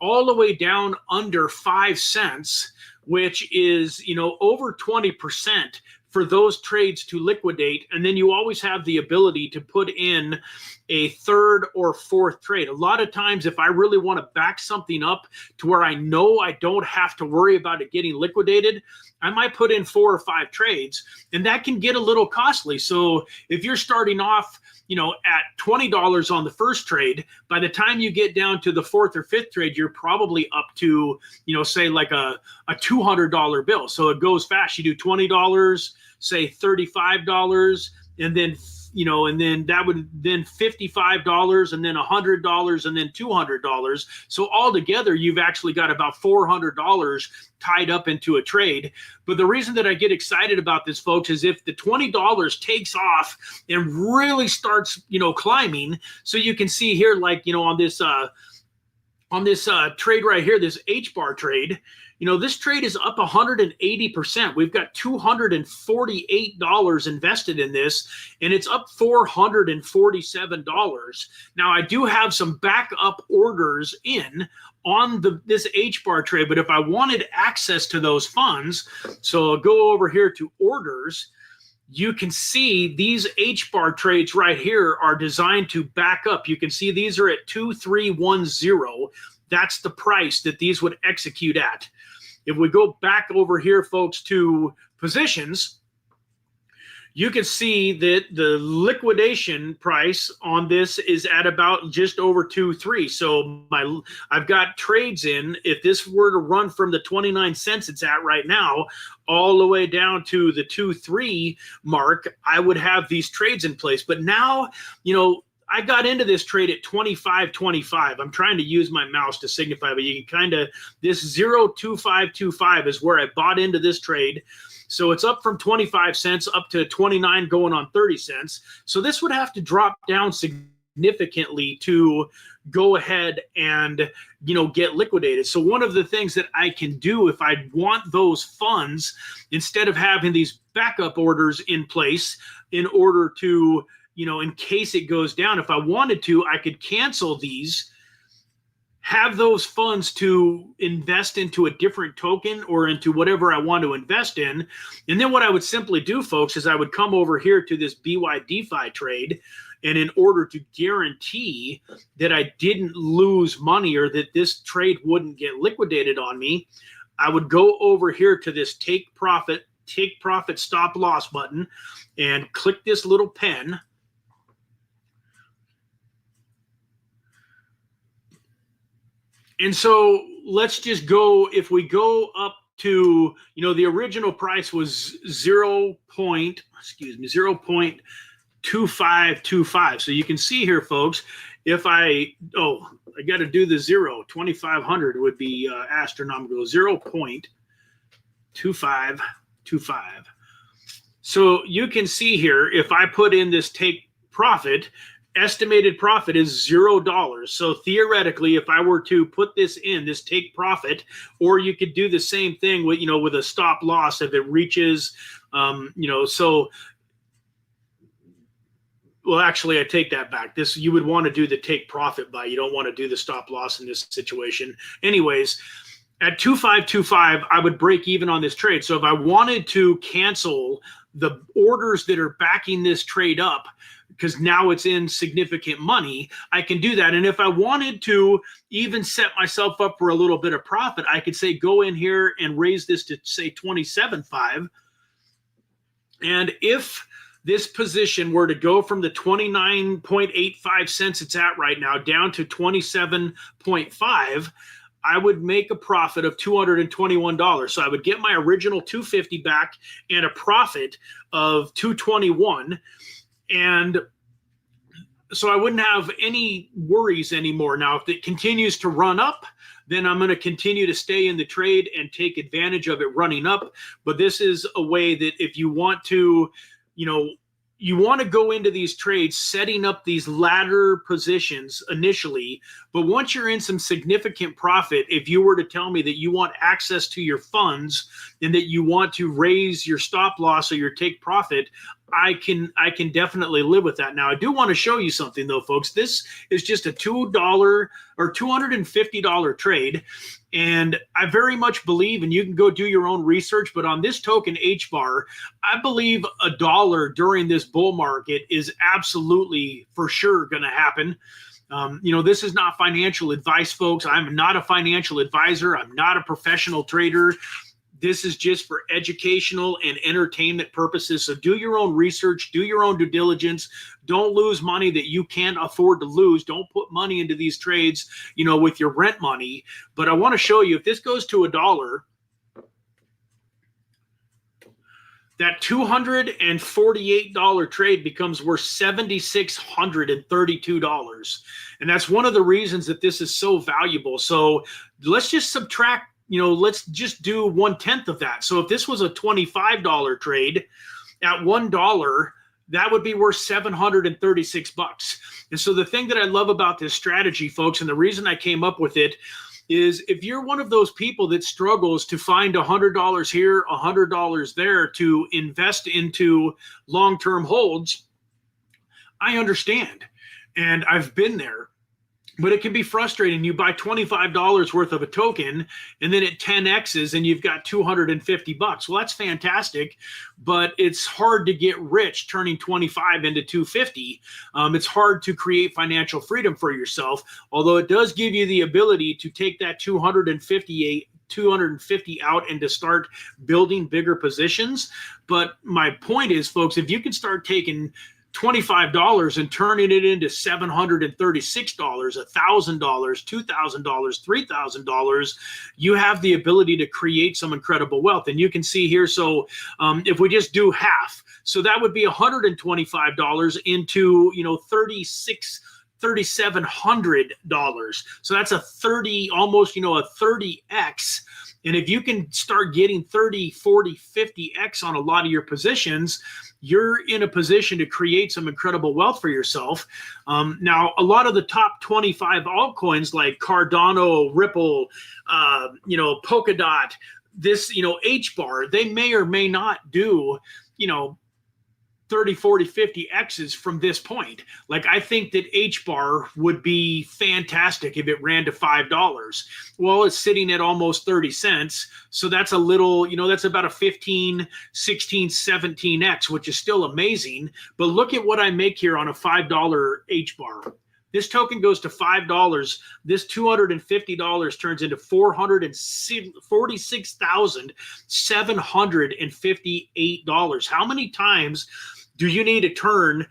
all the way down under 5 cents, which is, over 20% for those trades to liquidate. And then you always have the ability to put in a third or fourth trade. A lot of times, if I really want to back something up to where I know I don't have to worry about it getting liquidated, I might put in 4 or 5 trades, and that can get a little costly. So if you're starting off, at $20 on the first trade, by the time you get down to the 4th or 5th trade, you're probably up to, say like a $200 bill. So it goes fast. You do $20, say $35, and then and then that would then $55 and then $100 and then $200. So altogether, you've actually got about $400 tied up into a trade. But the reason that I get excited about this, folks, is if the $20 takes off and really starts, climbing. So you can see here, like, on this trade right here, this H-bar trade, this trade is up 180%. We've got $248 invested in this, and it's up $447. Now, I do have some backup orders in on this H-bar trade, but if I wanted access to those funds, so I'll go over here to orders. You can see these H-bar trades right here are designed to back up. You can see these are at 2310. That's the price that these would execute at. If we go back over here, folks, to positions, you can see that the liquidation price on this is at about just over 2.3. So I've got trades in. If this were to run from the 29 cents it's at right now all the way down to the 2.3 mark, I would have these trades in place. But now, I got into this trade at 25.25. I'm trying to use my mouse to signify, but you can this 0.2525 is where I bought into this trade. So it's up from 25 cents up to 29 going on 30 cents. So this would have to drop down significantly to go ahead and, get liquidated. So one of the things that I can do if I want those funds, instead of having these backup orders in place in order to, in case it goes down, if I wanted to, I could cancel these, have those funds to invest into a different token or into whatever I want to invest in. And then what I would simply do, folks, is I would come over here to this BYDFI trade. And in order to guarantee that I didn't lose money or that this trade wouldn't get liquidated on me, I would go over here to this take profit stop loss button and click this little pen. And so let's just go, if we go up to, the original price was 0.2525. So you can see here, folks, if I got to do the 2,500 would be astronomical, 0.2525. So you can see here, if I put in this take profit, estimated profit is $0. So theoretically, if I were to put this in, this take profit, or you could do the same thing with, with a stop loss if it reaches, so, well, actually, I take that back. This, you would want to do the take profit buy. You don't want to do the stop loss in this situation. Anyways, at 2.525, I would break even on this trade. So if I wanted to cancel the orders that are backing this trade up, because now it's in significant money, I can do that. And if I wanted to even set myself up for a little bit of profit, I could say go in here and raise this to, say, 27.5. And if this position were to go from the 29.85 cents it's at right now down to 27.5, I would make a profit of $221. So I would get my original $250 back and a profit of $221. And so I wouldn't have any worries anymore. Now, if it continues to run up, then I'm going to continue to stay in the trade and take advantage of it running up. But this is a way that if you want to, you want to go into these trades setting up these ladder positions initially, but once you're in some significant profit, if you were to tell me that you want access to your funds and that you want to raise your stop loss or your take profit, I can definitely live with that. Now, I do want to show you something though, folks. This is just a $2 or $250 trade. And I very much believe, and you can go do your own research, but on this token HBAR, I believe $1 during this bull market is absolutely for sure going to happen. This is not financial advice, folks. I'm not a financial advisor. I'm not a professional trader. This is just for educational and entertainment purposes. So do your own research, do your own due diligence. Don't lose money that you can't afford to lose. Don't put money into these trades, with your rent money. But I want to show you, if this goes to $1, that $248 trade becomes worth $7,632. And that's one of the reasons that this is so valuable. So let's just subtract, let's just do 1/10 of that. So if this was a $25 trade at $1, that would be worth $736. And so the thing that I love about this strategy, folks, and the reason I came up with it, is if you're one of those people that struggles to find $100 here, $100 there to invest into long-term holds, I understand. And I've been there. But it can be frustrating. You buy $25 worth of a token and then it 10x's and you've got $250. Well, that's fantastic, but it's hard to get rich turning 25 into 250. It's hard to create financial freedom for yourself, although it does give you the ability to take that 250 out and to start building bigger positions. But my point is, folks, if you can start taking $25 and turning it into $736, $1,000, $2,000, $3,000, you have the ability to create some incredible wealth. And you can see here, so if we just do half, so that would be $125 into, $3,700. So that's a 30, almost, a 30x. And if you can start getting 30, 40, 50x on a lot of your positions, you're in a position to create some incredible wealth for yourself. Now, a lot of the top 25 altcoins like Cardano, Ripple, Polkadot, this, HBAR, they may or may not do, 30, 40, 50 X's from this point. Like, I think that HBAR would be fantastic if it ran to $5. Well, it's sitting at almost 30 cents. So that's a little, that's about a 15, 16, 17X, which is still amazing. But look at what I make here on a $5 HBAR. This token goes to $5. This $250 turns into $446,758. How many times do you need to turn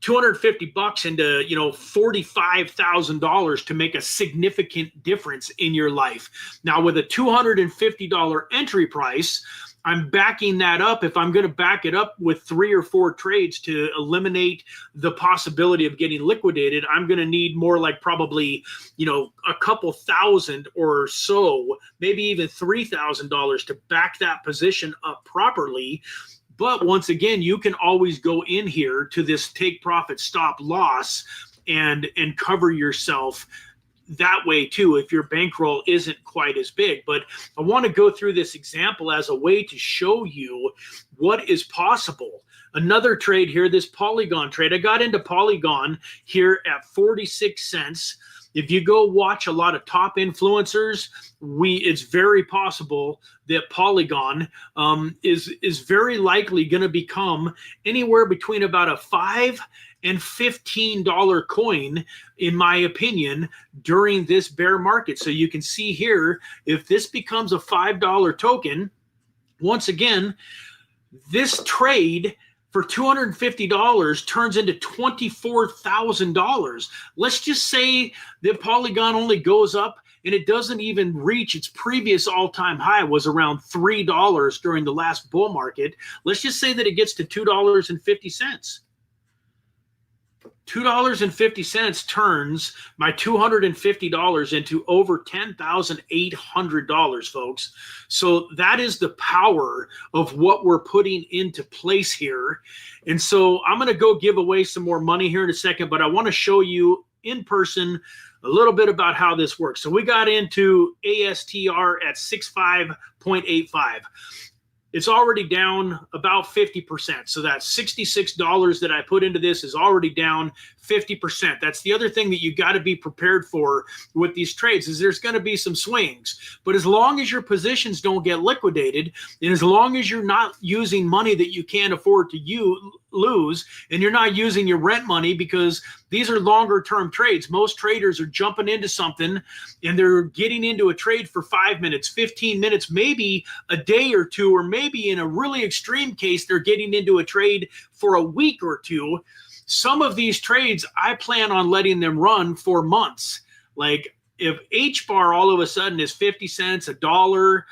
$250 into, $45,000 to make a significant difference in your life? Now, with a $250 entry price, I'm backing that up. If I'm going to back it up with 3 or 4 trades to eliminate the possibility of getting liquidated, I'm going to need more like probably, a couple thousand or so, maybe even $3,000 to back that position up properly. But once again, you can always go in here to this take profit stop loss and cover yourself that way too, if your bankroll isn't quite as big. But I want to go through this example as a way to show you what is possible. Another trade here, this Polygon trade. I got into Polygon here at 46 cents. If you go watch a lot of top influencers, it's very possible that Polygon is very likely going to become anywhere between about a $5 and $15 coin, in my opinion, during this bear market. So you can see here, if this becomes a $5 token, once again, this trade for $250 turns into $24,000. Let's just say that Polygon only goes up and it doesn't even reach its previous all-time high, was around $3 during the last bull market. Let's just say that it gets to $2.50. $2.50 turns my $250 into over $10,800, folks. So that is the power of what we're putting into place here. And so I'm going to go give away some more money here in a second, but I want to show you in person a little bit about how this works. So we got into ASTR at 65.85. It's already down about 50%. So that $66 that I put into this is already down 50%. That's the other thing that you got to be prepared for with these trades, is there's going to be some swings. But as long as your positions don't get liquidated, and as long as you're not using money that you can't afford to lose, and you're not using your rent money, because these are longer term trades. Most traders are jumping into something and they're getting into a trade for 5 minutes, 15 minutes, maybe a day or two, or maybe in a really extreme case, they're getting into a trade for a week or two. Some of these trades, I plan on letting them run for months. Like if HBAR all of a sudden is 50 cents, $1,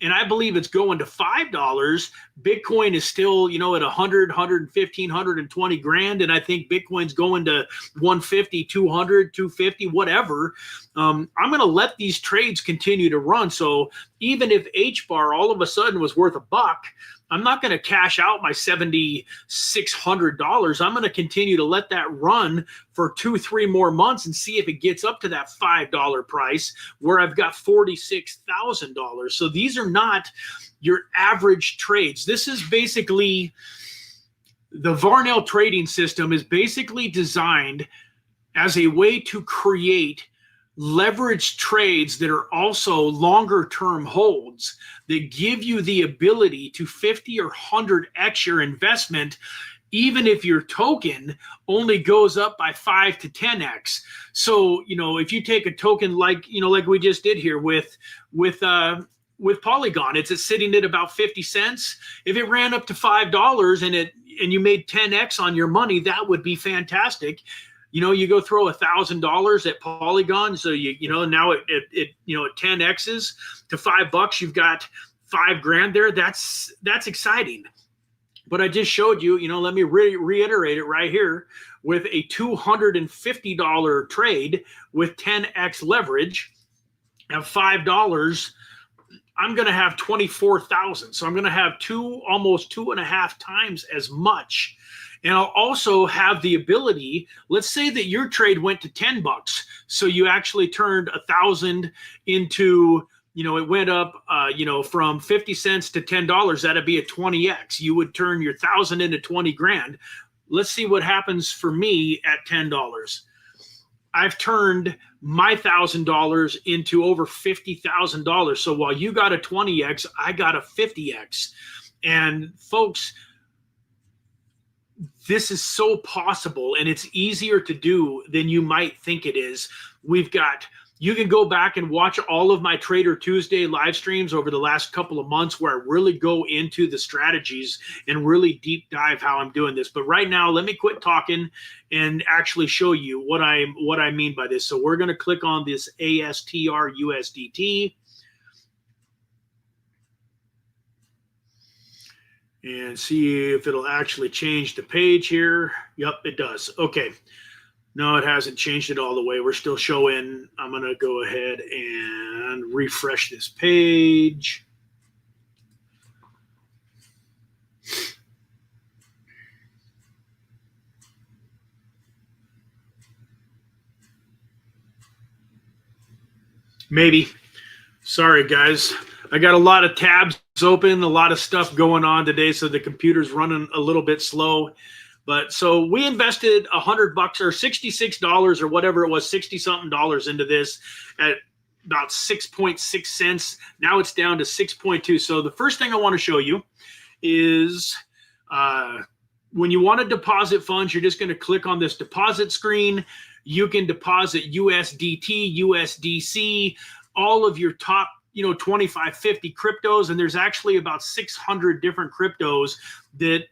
and I believe it's going to $5. Bitcoin is still, you know, at 100, 115, 120 grand. And I think Bitcoin's going to 150, 200, 250, whatever. I'm going to let these trades continue to run. So even if HBAR all of a sudden was worth $1, I'm not going to cash out my $7,600. I'm going to continue to let that run for 2-3 more months and see if it gets up to that $5 price where I've got $46,000. So these are not your average trades. This is basically, the Varnell trading system is basically designed as a way to create leverage trades that are also longer term holds that give you the ability to 50 or 100x your investment, even if your token only goes up by 5 to 10x. So, you know, if you take a token like, you know, like we just did here with Polygon, it's sitting at about 50 cents. If it ran up to $5 and you made 10x on your money, that would be fantastic. You know, you go throw $1,000 at Polygon, so you know now it you know, at 10x's to $5, you've got $5 grand there. That's exciting. But I just showed you, you know, let me reiterate it right here, with a $250 trade with 10x leverage at $5, I'm going to have 24,000. So I'm going to have almost 2.5 times as much. And I'll also have the ability, let's say that your trade went to $10. So you actually turned 1,000 into, you know, it went up, you know, from 50 cents to $10. That'd be a 20x. You would turn your 1,000 into 20 grand. Let's see what happens for me at $10. I've turned my $1,000 into over $50,000. So while you got a 20x, I got a 50x. And folks, this is so possible, and it's easier to do than you might think it is. You can go back and watch all of my Trader Tuesday live streams over the last couple of months where I really go into the strategies and really deep dive how I'm doing this. But right now, let me quit talking and actually show you what I mean by this. So we're going to click on this ASTR USDT. And see if it'll actually change the page here. Yep, it does. Okay. No, it hasn't changed it all the way. We're still showing. I'm going to go ahead and refresh this page. Maybe. Sorry, guys. I got a lot of tabs open, a lot of stuff going on today, so the computer's running a little bit slow. But so we invested $100 or $66 or whatever it was, 60 something dollars into this at about 6.6 cents. Now it's down to 6.2. So the first thing I want to show you is when you want to deposit funds, you're just going to click on this deposit screen. You can deposit USDT, USDC, all of your top, you know, 25, 50 cryptos. And there's actually about 600 different cryptos that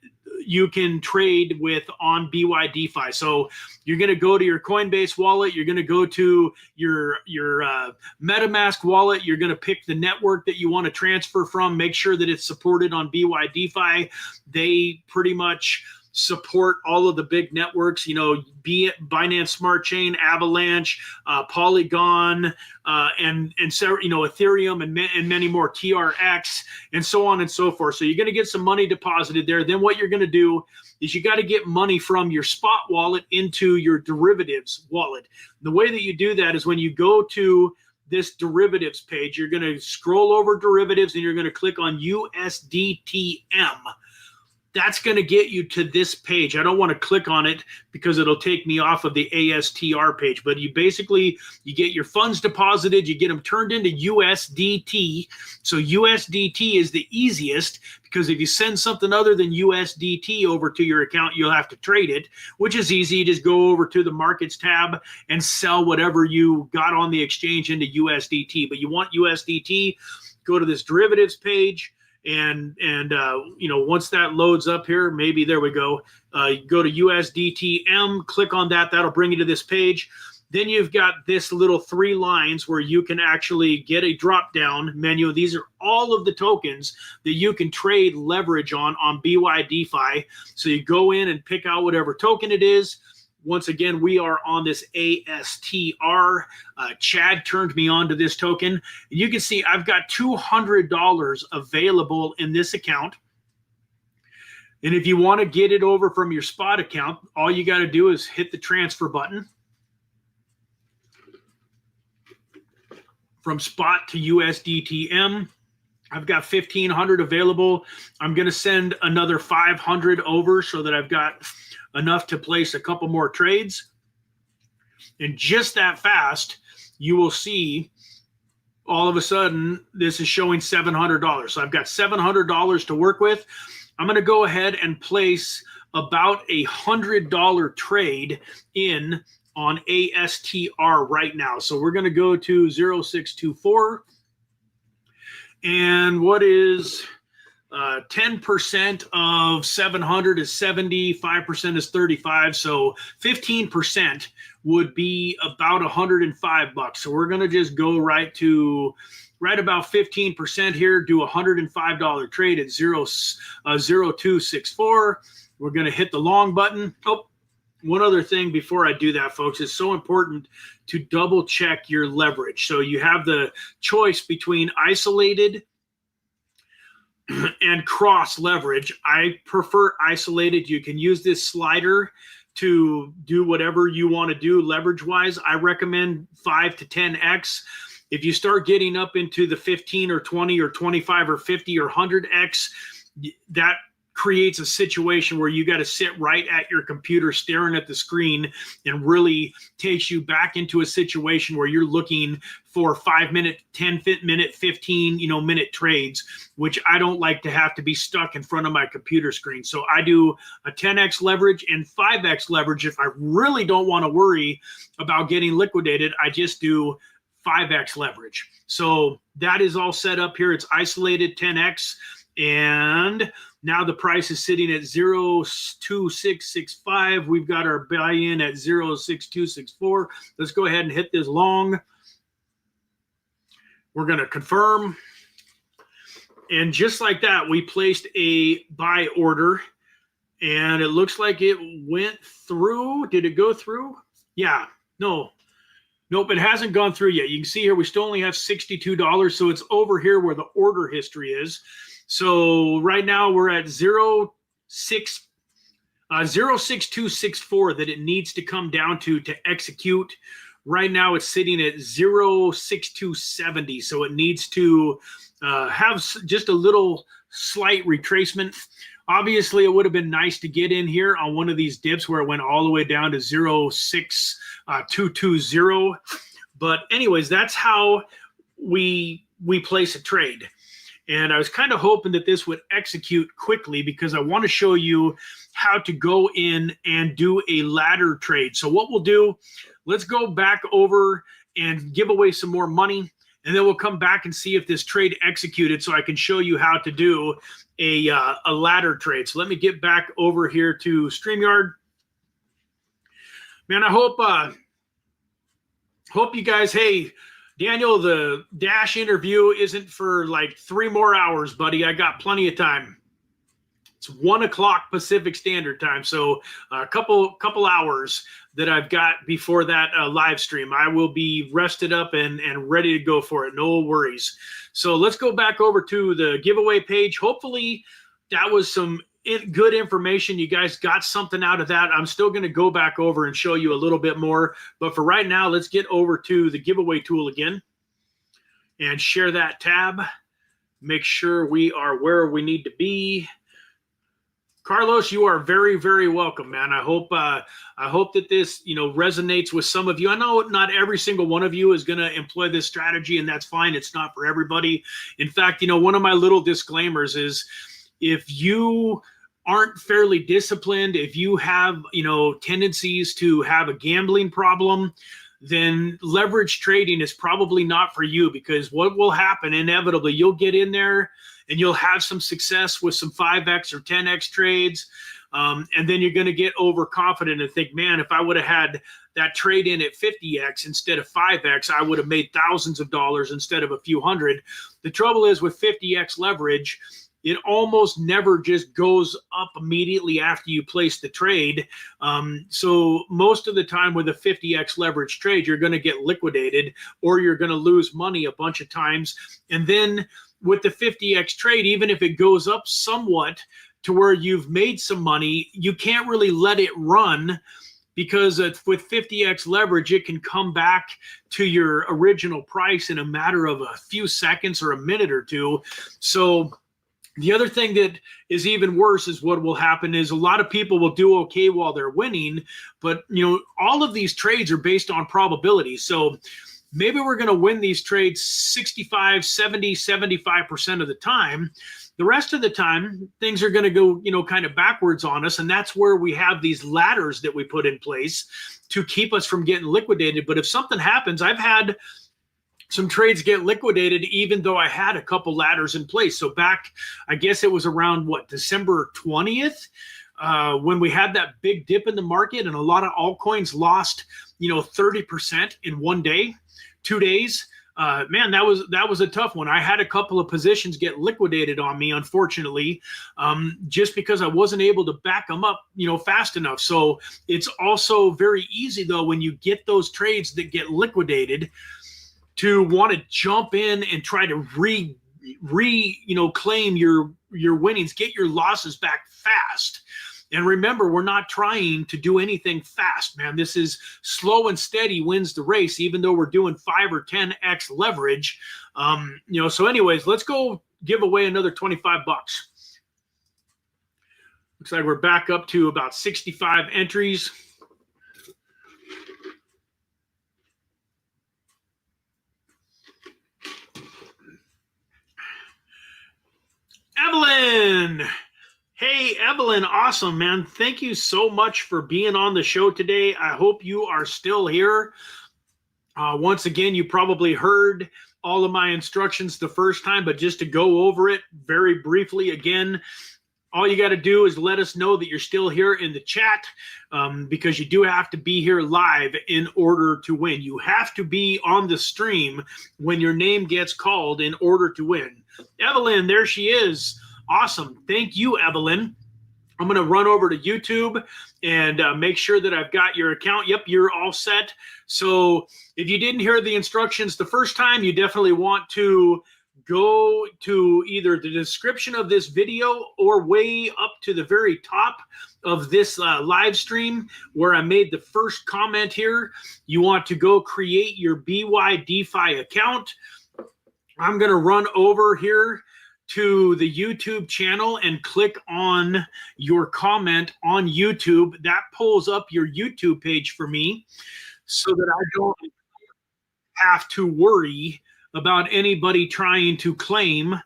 you can trade with on BYDFI. So you're going to go to your Coinbase wallet. You're going to go to your MetaMask wallet. You're going to pick the network that you want to transfer from. Make sure that it's supported on BYDFI. They pretty much support all of the big networks, you know, be it Binance Smart Chain, Avalanche, Polygon, and so, you know, Ethereum and many more, TRX, and so on and so forth. So you're going to get some money deposited there. Then what you're going to do is you got to get money from your spot wallet into your derivatives wallet. The way that you do that is when you go to this derivatives page, you're going to scroll over derivatives and you're going to click on USDTM. That's going to get you to this page. I don't want to click on it because it'll take me off of the ASTR page. But you get your funds deposited, you get them turned into USDT. So USDT is the easiest because if you send something other than USDT over to your account, you'll have to trade it, which is easy. You just go over to the markets tab and sell whatever you got on the exchange into USDT. But you want USDT, go to this derivatives page. And you know, once that loads up here, maybe there we go. Go to USDTM, click on that. That'll bring you to this page. Then you've got this little 3 lines where you can actually get a drop down menu. These are all of the tokens that you can trade leverage on BYDFI. So you go in and pick out whatever token it is. Once again, we are on this ASTR. Chad turned me on to this token. You can see I've got $200 available in this account. And if you want to get it over from your spot account, all you got to do is hit the transfer button. From spot to USDTM, I've got 1,500 available. I'm going to send another 500 over so that I've got enough to place a couple more trades. And just that fast, you will see all of a sudden this is showing $700. So I've got $700 to work with. I'm going to go ahead and place about a $100 trade in on ASTR right now. So we're going to go to 0624. And what is 10% of 700 is 70, 5% is 35. So 15% would be about $105. So we're going to just go right about 15% here, do a $105 trade at 0264. We're going to hit the long button. Oh, one other thing before I do that, folks, it's so important to double check your leverage. So you have the choice between isolated and cross leverage. I prefer isolated. You can use this slider to do whatever you want to do leverage wise. I recommend 5 to 10x. If you start getting up into the 15 or 20 or 25 or 50 or 100x, that creates a situation where you got to sit right at your computer staring at the screen, and really takes you back into a situation where you're looking for 5 minute, 10 minute, 15 minute trades, which I don't like to have to be stuck in front of my computer screen. So I do a 10x leverage and 5x leverage. If I really don't want to worry about getting liquidated, I just do 5x leverage. So that is all set up here. It's isolated 10x, and now the price is sitting at 02665. We've got our buy-in at 06264. Let's go ahead and hit this long. We're going to confirm. And just like that, we placed a buy order, and it looks like it went through. Did it go through? Yeah. No. Nope, it hasn't gone through yet. You can see here we still only have $62, so it's over here where the order history is. So right now we're at 06264 that it needs to come down to execute. Right now it's sitting at 06270, so it needs to have just a little slight retracement. Obviously, it would have been nice to get in here on one of these dips where it went all the way down to 06220. But anyways, that's how we place a trade. And I was kind of hoping that this would execute quickly, because I want to show you how to go in and do a ladder trade. So what we'll do, let's go back over and give away some more money, and then we'll come back and see if this trade executed, so I can show you how to do a ladder trade. So let me get back over here to StreamYard. Man, I hope you guys, hey, Daniel, the Dash interview isn't for like 3 more hours, buddy. I got plenty of time. It's 1 o'clock Pacific Standard Time, so a couple hours that I've got before that live stream. I will be rested up and ready to go for it. No worries. So let's go back over to the giveaway page. Hopefully that was some good information. You guys got something out of that. I'm still going to go back over and show you a little bit more. But for right now, let's get over to the giveaway tool again and share that tab. Make sure we are where we need to be. Carlos, you are very, very welcome, man. I hope that this, resonates with some of you. I know not every single one of you is going to employ this strategy, and that's fine. It's not for everybody. In fact, one of my little disclaimers is, if you aren't fairly disciplined, if you have, tendencies to have a gambling problem, then leverage trading is probably not for you, because what will happen inevitably, you'll get in there and you'll have some success with some 5x or 10x trades. And then you're going to get overconfident and think, man, if I would have had that trade in at 50x instead of 5x, I would have made thousands of dollars instead of a few hundred. The trouble is with 50x leverage, it almost never just goes up immediately after you place the trade. So most of the time with a 50x leverage trade, you're going to get liquidated or you're going to lose money a bunch of times. And then with the 50x trade, even if it goes up somewhat to where you've made some money, you can't really let it run, because with 50x leverage, it can come back to your original price in a matter of a few seconds or a minute or two. So the other thing that is even worse is what will happen is a lot of people will do okay while they're winning, but all of these trades are based on probability. So maybe we're going to win these trades 65, 70, 75% of the time. The rest of the time, things are going to go, kind of backwards on us. And that's where we have these ladders that we put in place to keep us from getting liquidated. But if something happens, I've had some trades get liquidated even though I had a couple ladders in place. So back, I guess it was around December 20th, when we had that big dip in the market and a lot of altcoins lost, 30% in one day, 2 days. Man, that was a tough one. I had a couple of positions get liquidated on me, unfortunately, just because I wasn't able to back them up, fast enough. So it's also very easy though, when you get those trades that get liquidated, to want to jump in and try to claim your winnings, get your losses back fast. And remember, we're not trying to do anything fast, man. This is slow and steady wins the race, even though we're doing 5 or 10x leverage. So anyways, let's go give away another 25 bucks. Looks like we're back up to about 65 entries. Evelyn. Hey, Evelyn. Awesome, man. Thank you so much for being on the show today. I hope you are still here. Once again, you probably heard all of my instructions the first time, but just to go over it very briefly again, all you got to do is let us know that you're still here in the chat, because you do have to be here live in order to win. You have to be on the stream when your name gets called in order to win. Evelyn, there she is. Awesome. Thank you, Evelyn. I'm going to run over to YouTube and make sure that I've got your account. Yep, you're all set. So if you didn't hear the instructions the first time, you definitely want to go to either the description of this video or way up to the very top of this live stream where I made the first comment here. You want to go create your BYDFI account. I'm going to run over here to the YouTube channel and click on your comment on YouTube. That pulls up your YouTube page for me so that I don't have to worry about anybody trying to claim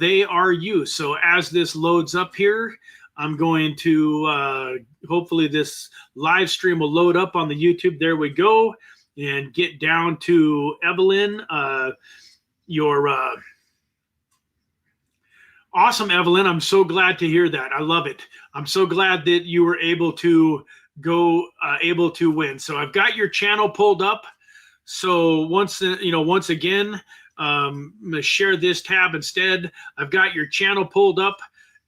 they are you. So as this loads up here, I'm going to, hopefully this live stream will load up on the YouTube. There we go. And get down to Evelyn, awesome, Evelyn. I'm so glad to hear that. I love it. I'm so glad that you were able to able to win. So I've got your channel pulled up. So once again, I'm going to share this tab instead. I've got your channel pulled up,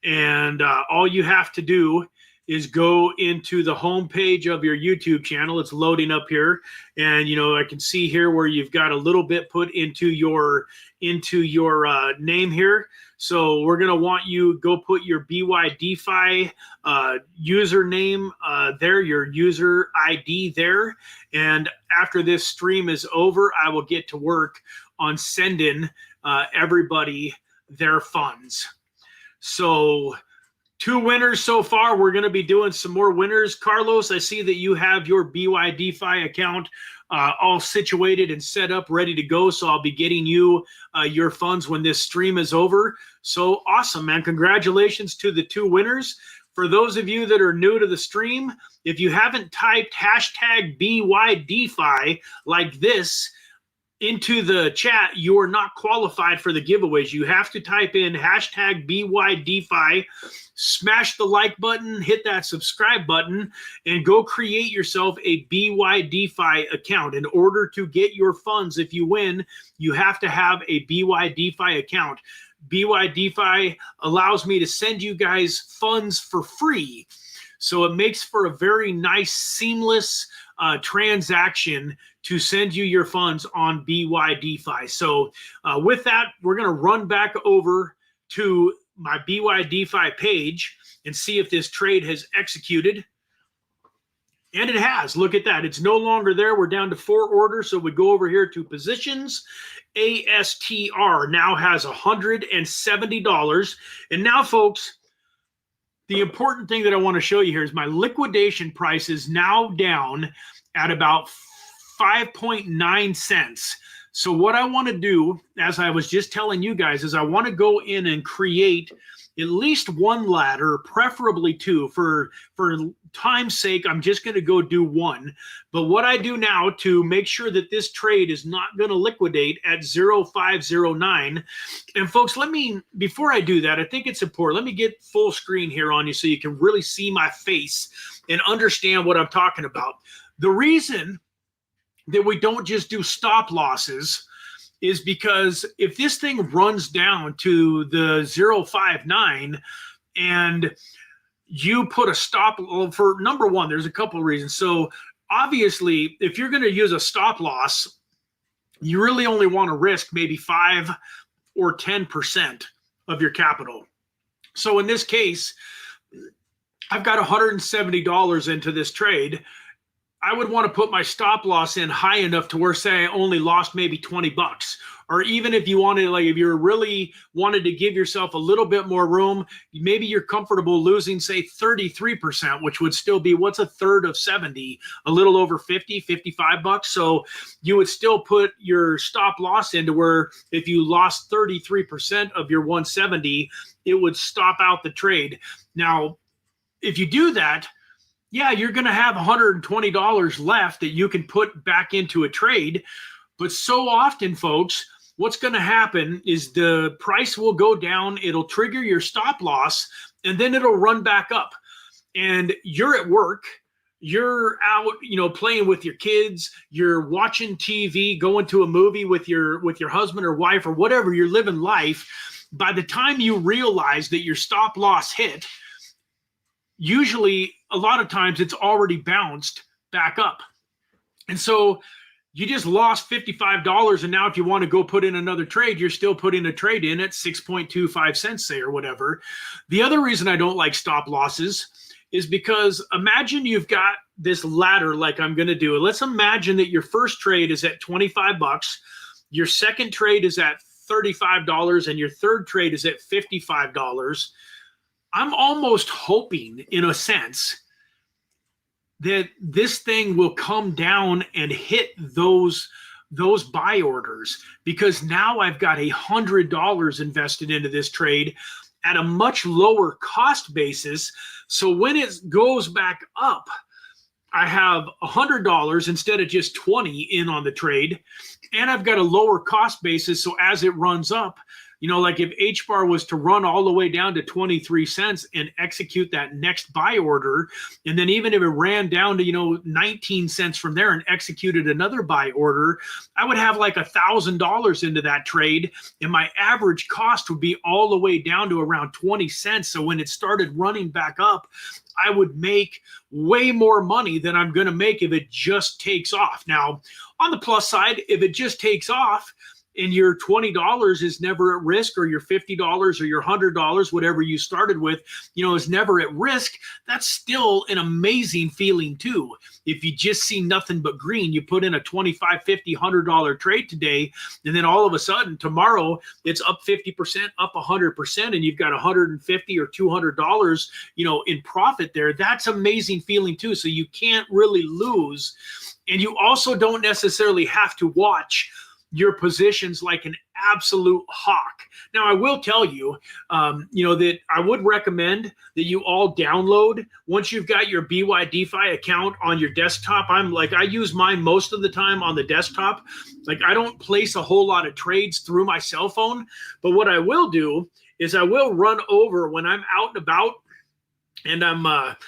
and all you have to do is go into the home page of your YouTube channel. It's loading up here, and I can see here where you've got a little bit put into your name here. So we're gonna want you go put your BYDFI username there, your user ID there, and after this stream is over, I will get to work on sending everybody their funds. So 2 winners so far. We're going to be doing some more winners. Carlos, I see that you have your BYDFI account all situated and set up, ready to go. So I'll be getting you your funds when this stream is over. So awesome, man. Congratulations to the 2 winners. For those of you that are new to the stream, if you haven't typed hashtag BYDFI like this into the chat, you are not qualified for the giveaways. You have to type in hashtag BYDFI, smash the like button, hit that subscribe button, and go create yourself a BYDFI account. In order to get your funds, if you win, you have to have a BYDFI account. BYDFI allows me to send you guys funds for free. So it makes for a very nice, seamless transaction to send you your funds on BYDFI. So with that, we're going to run back over to my BYDFI page and see if this trade has executed. And it has. Look at that. It's no longer there. We're down to 4 orders. So we go over here to positions. ASTR now has $170. And now, folks, the important thing that I want to show you here is my liquidation price is now down at about 5.9 cents. So what I want to do, as I was just telling you guys, is I want to go in and create at least one ladder, preferably 2. For time's sake, I'm just going to go do 1. But what I do now to make sure that this trade is not going to liquidate at 0509, and folks, before I do that, I think it's important. Let me get full screen here on you so you can really see my face and understand what I'm talking about. The reason that we don't just do stop losses is because if this thing runs down to the 059 and you put a stop, for number one, there's a couple of reasons. So obviously, if you're going to use a stop loss, you really only want to risk maybe 5 or 10% of your capital. So in this case, I've got $170 into this trade. I would want to put my stop loss in high enough to where, say, I only lost maybe 20 bucks. Or even if you wanted, like, if you're really wanted to give yourself a little bit more room, maybe you're comfortable losing, say, 33%, which would still be, what's a third of 70? A little over 50, 55 bucks. So you would still put your stop loss into where if you lost 33% of your 170, it would stop out the trade. Now, if you do that, yeah, you're going to have $120 left that you can put back into a trade. But so often, folks, what's going to happen is the price will go down. It'll trigger your stop loss, and then it'll run back up. And you're at work. You're out, playing with your kids. You're watching TV, going to a movie with your husband or wife or whatever. You're living life. By the time you realize that your stop loss hit, usually a lot of times it's already bounced back up. And so you just lost $55, and now if you want to go put in another trade, you're still putting a trade in at 6.25 cents, say, or whatever. The other reason I don't like stop losses is because imagine you've got this ladder like I'm going to do. Let's imagine that your first trade is at 25 bucks, your second trade is at $35, and your third trade is at $55. I'm almost hoping, in a sense, that this thing will come down and hit those buy orders, because now I've got $100 invested into this trade at a much lower cost basis. So when it goes back up, I have $100 instead of just 20 in on the trade, and I've got a lower cost basis. So as it runs up, like if H-bar was to run all the way down to 23 cents and execute that next buy order, and then even if it ran down to, 19 cents from there and executed another buy order, I would have like $1,000 into that trade, and my average cost would be all the way down to around 20 cents. So when it started running back up, I would make way more money than I'm going to make if it just takes off. Now, on the plus side, if it just takes off, and your $20 is never at risk, or your $50 or your $100, whatever you started with, is never at risk, that's still an amazing feeling too. If you just see nothing but green, you put in a $25, $50, $100 trade today, and then all of a sudden tomorrow it's up 50%, up 100%, and you've got $150 or $200, in profit there. That's amazing feeling too. So you can't really lose. And you also don't necessarily have to watch your positions like an absolute hawk. Now, I will tell you, that I would recommend that you all download, once you've got your BYDFI account on your desktop. I use mine most of the time on the desktop. Like, I don't place a whole lot of trades through my cell phone, but what I will do is I will run over when I'm out and about, and I'm, out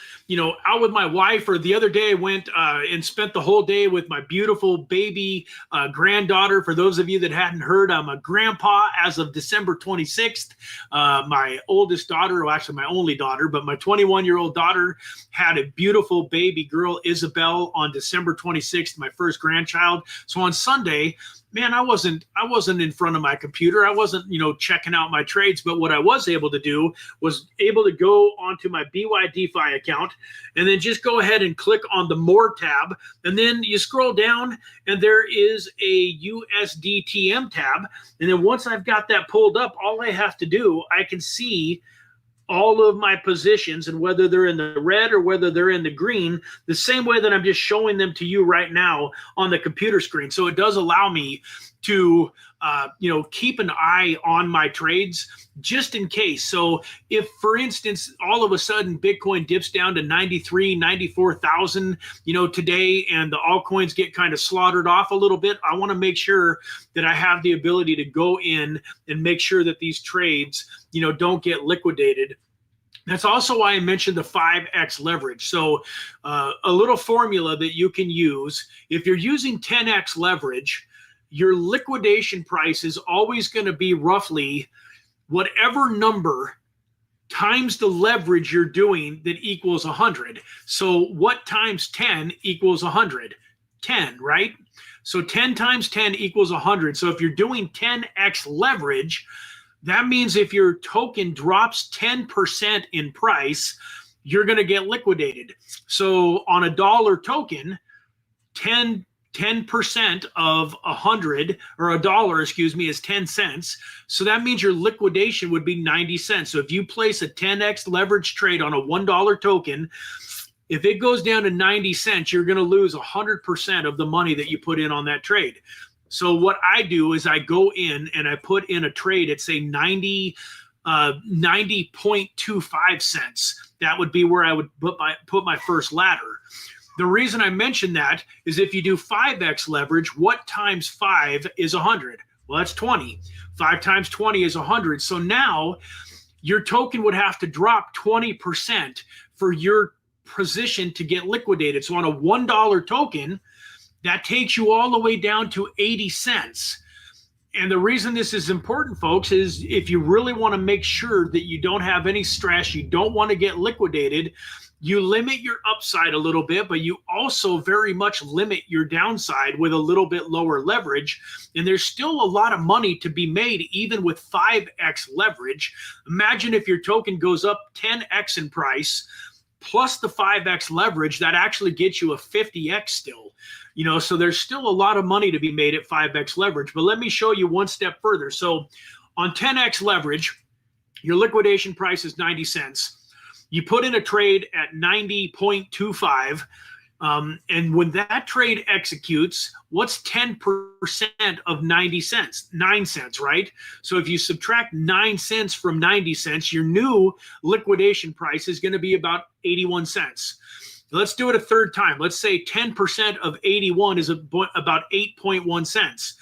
with my wife. Or the other day I went and spent the whole day with my beautiful baby granddaughter. For those of you that hadn't heard, I'm a grandpa as of December 26th. My oldest daughter, well, actually my only daughter, but my 21-year-old daughter had a beautiful baby girl, Isabel, on December 26th, my first grandchild. So on Sunday, man, I wasn't in front of my computer. I wasn't, checking out my trades. But what I was able to do was able to go onto my BYDFI account and then just go ahead and click on the More tab. And then you scroll down and there is a USDTM tab. And then once I've got that pulled up, all I have to do, I can see all of my positions and whether they're in the red or whether they're in the green, the same way that I'm just showing them to you right now on the computer screen. So it does allow me to, keep an eye on my trades just in case. So if, for instance, all of a sudden Bitcoin dips down to 94,000, today, and the altcoins get kind of slaughtered off a little bit, I want to make sure that I have the ability to go in and make sure that these trades, don't get liquidated. That's also why I mentioned the 5x leverage. So a little formula that you can use if you're using 10x leverage. Your liquidation price is always going to be roughly whatever number times the leverage you're doing that equals 100. So what times 10 equals 100? 10, right? So 10 times 10 equals 100. So if you're doing 10x leverage, that means if your token drops 10% in price, you're going to get liquidated. So on a dollar token, 10% of 100 or a dollar, is 10 cents. So that means your liquidation would be 90 cents. So if you place a 10x leverage trade on a $1 token, if it goes down to 90 cents, you're going to lose 100% of the money that you put in on that trade. So what I do is I go in and I put in a trade at, say, 90.25 cents. That would be where I would put my first ladder. The reason I mention that is if you do 5x leverage, what times 5 is 100? Well, that's 20. 5 times 20 is 100. So now your token would have to drop 20% for your position to get liquidated. So on a $1 token, that takes you all the way down to 80 cents. And the reason this is important, folks, is if you really want to make sure that you don't have any stress, you don't want to get liquidated, you limit your upside a little bit, but you also very much limit your downside with a little bit lower leverage. And there's still a lot of money to be made even with 5x leverage. Imagine if your token goes up 10x in price plus the 5x leverage, that actually gets you a 50x still. So there's still a lot of money to be made at 5x leverage. But let me show you one step further. So on 10x leverage, your liquidation price is 90 cents. You put in a trade at 90.25, and when that trade executes, what's 10% of 90 cents? 9 cents, right? So if you subtract 9 cents from 90 cents, your new liquidation price is going to be about 81 cents. Let's do it a third time. Let's say 10% of 81 is about 8.1 cents.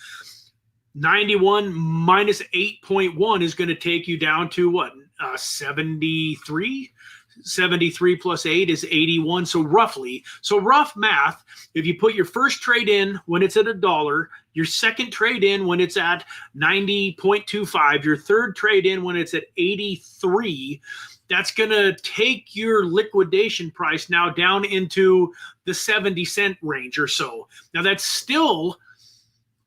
91 minus 8.1 is going to take you down to what? 73? 73 plus 8 is 81. So roughly, rough math, if you put your first trade in when it's at $1, your second trade in when it's at 90.25, your third trade in when it's at 83, that's going to take your liquidation price now down into the 70 cent range or so. Now that's still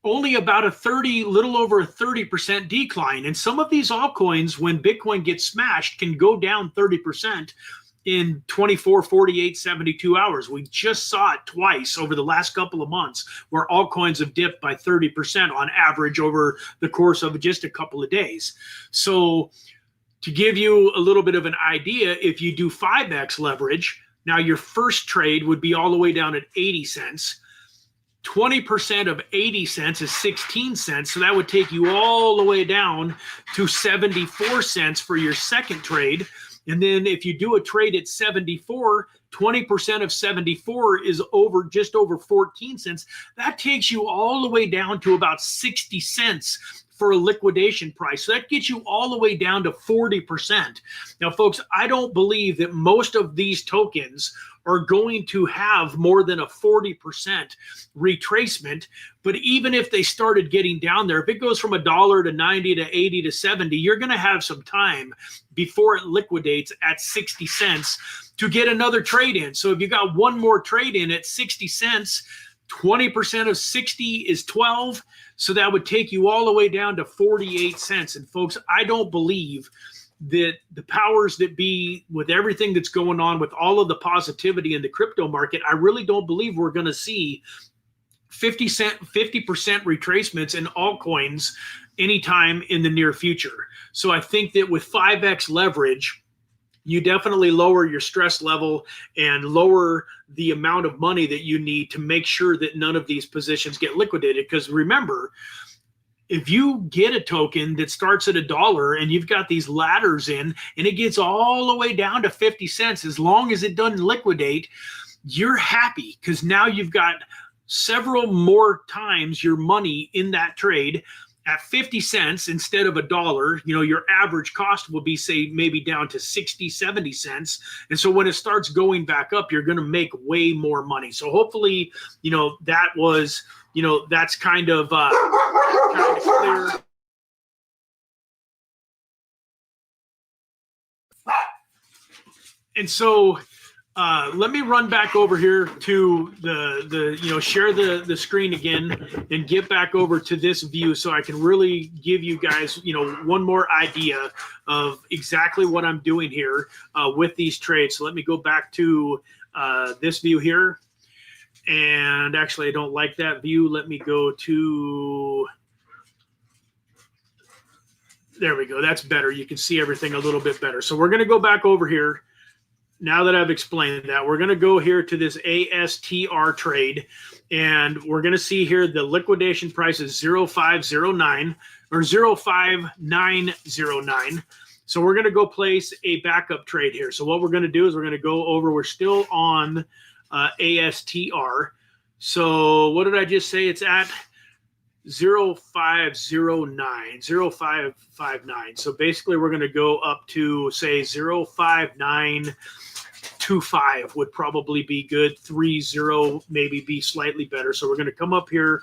only about little over a 30% decline. And some of these altcoins, when Bitcoin gets smashed, can go down 30% in 24, 48, 72 hours. We just saw it twice over the last couple of months where altcoins have dipped by 30% on average over the course of just a couple of days. So to give you a little bit of an idea, if you do 5x leverage, now your first trade would be all the way down at 80 cents. 20% of 80 cents is 16 cents. So that would take you all the way down to 74 cents for your second trade. And then if you do a trade at 74, 20% of 74 is just over 14 cents. That takes you all the way down to about 60 cents for a liquidation price. So that gets you all the way down to 40%. Now, folks, I don't believe that most of these tokens are going to have more than a 40% retracement. But even if they started getting down there, if it goes from $1 to 90 to 80 to 70, you're going to have some time before it liquidates at 60 cents to get another trade in. So if you got one more trade in at 60 cents, 20% of 60 is 12. So that would take you all the way down to 48 cents. And folks, I don't believe that the powers that be, with everything that's going on, with all of the positivity in the crypto market, I really don't believe we're going to see 50% retracements in altcoins anytime in the near future. So I think that with 5x leverage, you definitely lower your stress level and lower the amount of money that you need to make sure that none of these positions get liquidated. Because remember, if you get a token that starts at $1 and you've got these ladders in and it gets all the way down to 50 cents, as long as it doesn't liquidate, you're happy because now you've got several more times your money in that trade. At 50 cents instead of $1, your average cost will be, say, maybe down to 60, 70 cents. And so when it starts going back up, you're going to make way more money. So hopefully, that was, that's kind of clear. And so let me run back over here to share the screen again and get back over to this view so I can really give you guys, one more idea of exactly what I'm doing here with these trades. So let me go back to this view here. And actually, I don't like that view. Let me go to, there we go. That's better. You can see everything a little bit better. So we're going to go back over here. Now that I've explained that, we're going to go here to this ASTR trade, and we're going to see here the liquidation price is 0509 or 05909. So we're going to go place a backup trade here. So what we're going to do is we're going to go over, we're still on ASTR. So what did I just say? It's at 0509, 0559. So basically we're going to go up to, say, 05925 would probably be good. 30 maybe be slightly better. So we're going to come up here.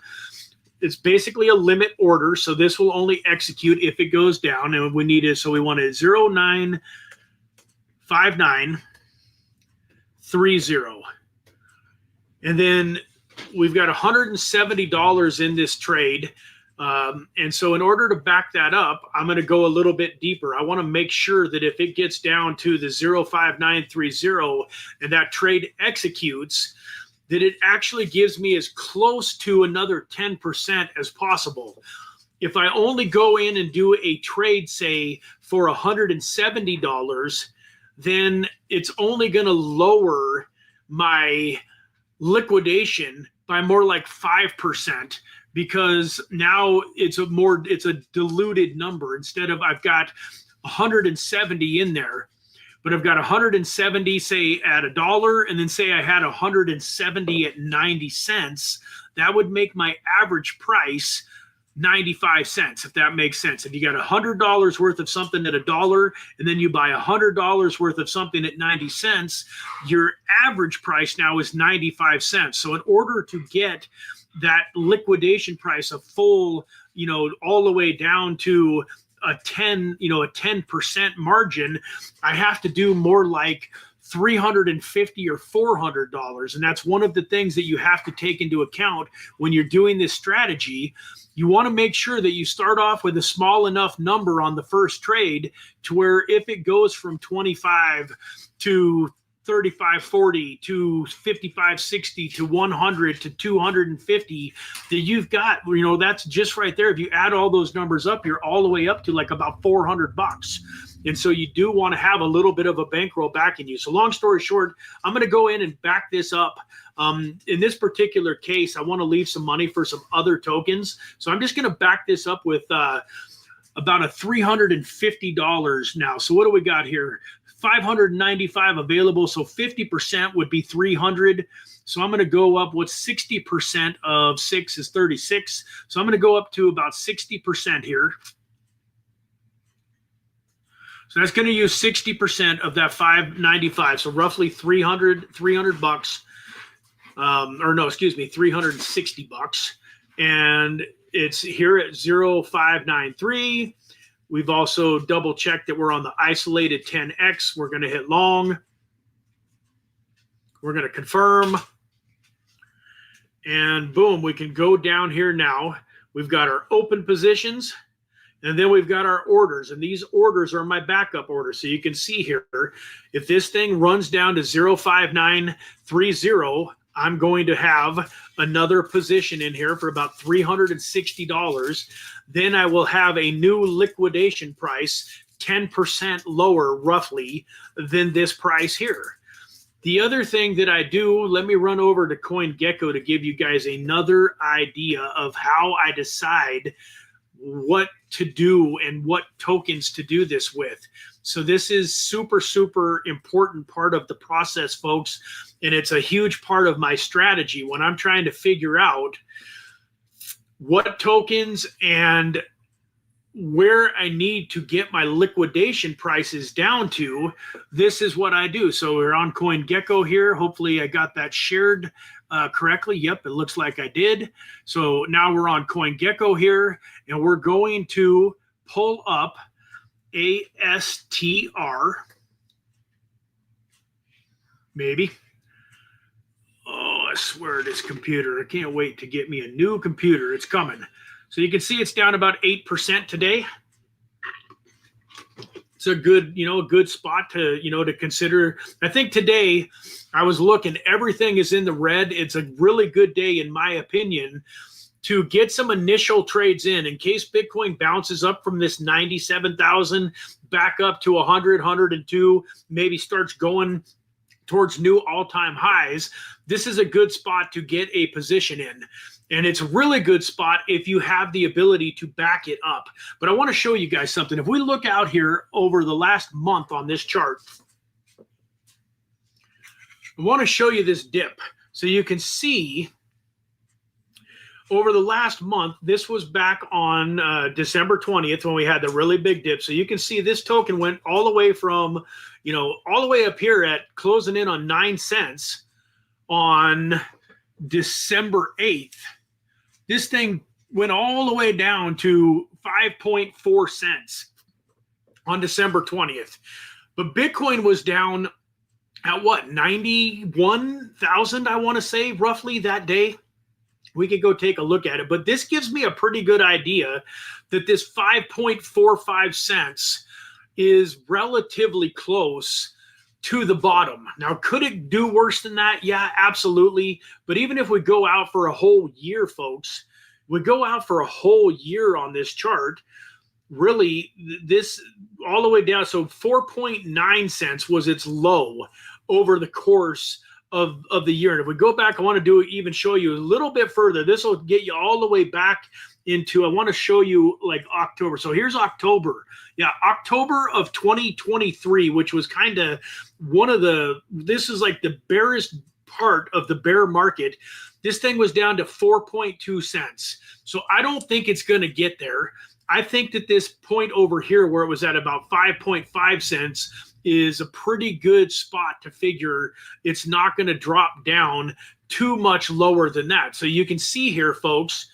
It's basically a limit order. So this will only execute if it goes down. And we need it. So we want a 095930. And then we've got $170 in this trade. And so in order to back that up, I'm going to go a little bit deeper. I want to make sure that if it gets down to the 05930 and that trade executes, that it actually gives me as close to another 10% as possible. If I only go in and do a trade, say, for $170, then it's only going to lower my liquidation by more like 5%, because now it's a diluted number. Instead of, I've got 170 in there, but I've got 170, say, at $1, and then say I had 170 at 90 cents, that would make my average price 95 cents, if that makes sense. If you got $100 worth of something at $1 and then you buy $100 worth of something at 90 cents, your average price now is 95 cents. So in order to get that liquidation price, a full, all the way down to a 10% margin, I have to do more like $350 or $400. And that's one of the things that you have to take into account when you're doing this strategy. You want to make sure that you start off with a small enough number on the first trade to where if it goes from 25 to 35.40 to 55.60 to 100 to 250 that you've got, you know, that's just right there. If you add all those numbers up, you're all the way up to like about $400. And so you do want to have a little bit of a bankroll backing you. So long story short, I'm going to go in and back this up. In this particular case, I want to leave some money for some other tokens. So I'm just going to back this up with about a $350 now. So what do we got here? 595 available. So 50% would be 300. So I'm going to go up. What's 60% of 6 is 36. So I'm going to go up to about 60% here. So that's going to use 60% of that 595. So roughly 300 bucks. Or no, excuse me, 360 bucks. And it's here at 0593. We've also double checked that we're on the isolated 10X. We're going to hit long. We're going to confirm. And boom, we can go down here now. We've got our open positions. And then we've got our orders. And these orders are my backup orders. So you can see here, if this thing runs down to 05930, I'm going to have another position in here for about $360. Then I will have a new liquidation price, 10% lower roughly than this price here. The other thing that I do, let me run over to CoinGecko to give you guys another idea of how I decide what to do and what tokens to do this with. So this is super, super important part of the process, folks. And it's a huge part of my strategy when I'm trying to figure out what tokens and where I need to get my liquidation prices down to. This is what I do. So we're on CoinGecko here. Hopefully I got that shared correctly. Yep, it looks like I did. So now we're on CoinGecko here, and we're going to pull up ASTR. Maybe. Oh, I swear this computer. I can't wait to get me a new computer. It's coming. So you can see it's down about 8% today. It's a good, you know, a good spot to, you know, to consider. I think today I was looking, everything is in the red. It's a really good day, in my opinion, to get some initial trades in case Bitcoin bounces up from this 97,000 back up to 100, 102, maybe starts going towards new all-time highs. This is a good spot to get a position in. And it's a really good spot if you have the ability to back it up. But I want to show you guys something. If we look out here over the last month on this chart, I want to show you this dip. So you can see over the last month, this was back on December 20th when we had the really big dip. So you can see this token went all the way from, you know, all the way up here at closing in on 9 cents on December 8th. This thing went all the way down to 5.4 cents on December 20th. But Bitcoin was down at what, 91,000, I want to say, roughly that day. We could go take a look at it. But this gives me a pretty good idea that this 5.45 cents is relatively close to the bottom. Now, could it do worse than that? Yeah, absolutely. But even if we go out for a whole year, folks, we go out for a whole year on this chart, really, this all the way down. So 4.9 cents was its low over the course of the year. And if we go back, I want to do even show you a little bit further. This will get you all the way back into, I want to show you like October. So here's October. Yeah, October of 2023, which was kind of one of the, this is like the bearish part of the bear market. This thing was down to 4.2 cents. So I don't think it's going to get there. I think that this point over here where it was at about 5.5 cents is a pretty good spot to figure it's not going to drop down too much lower than that. So you can see here, folks,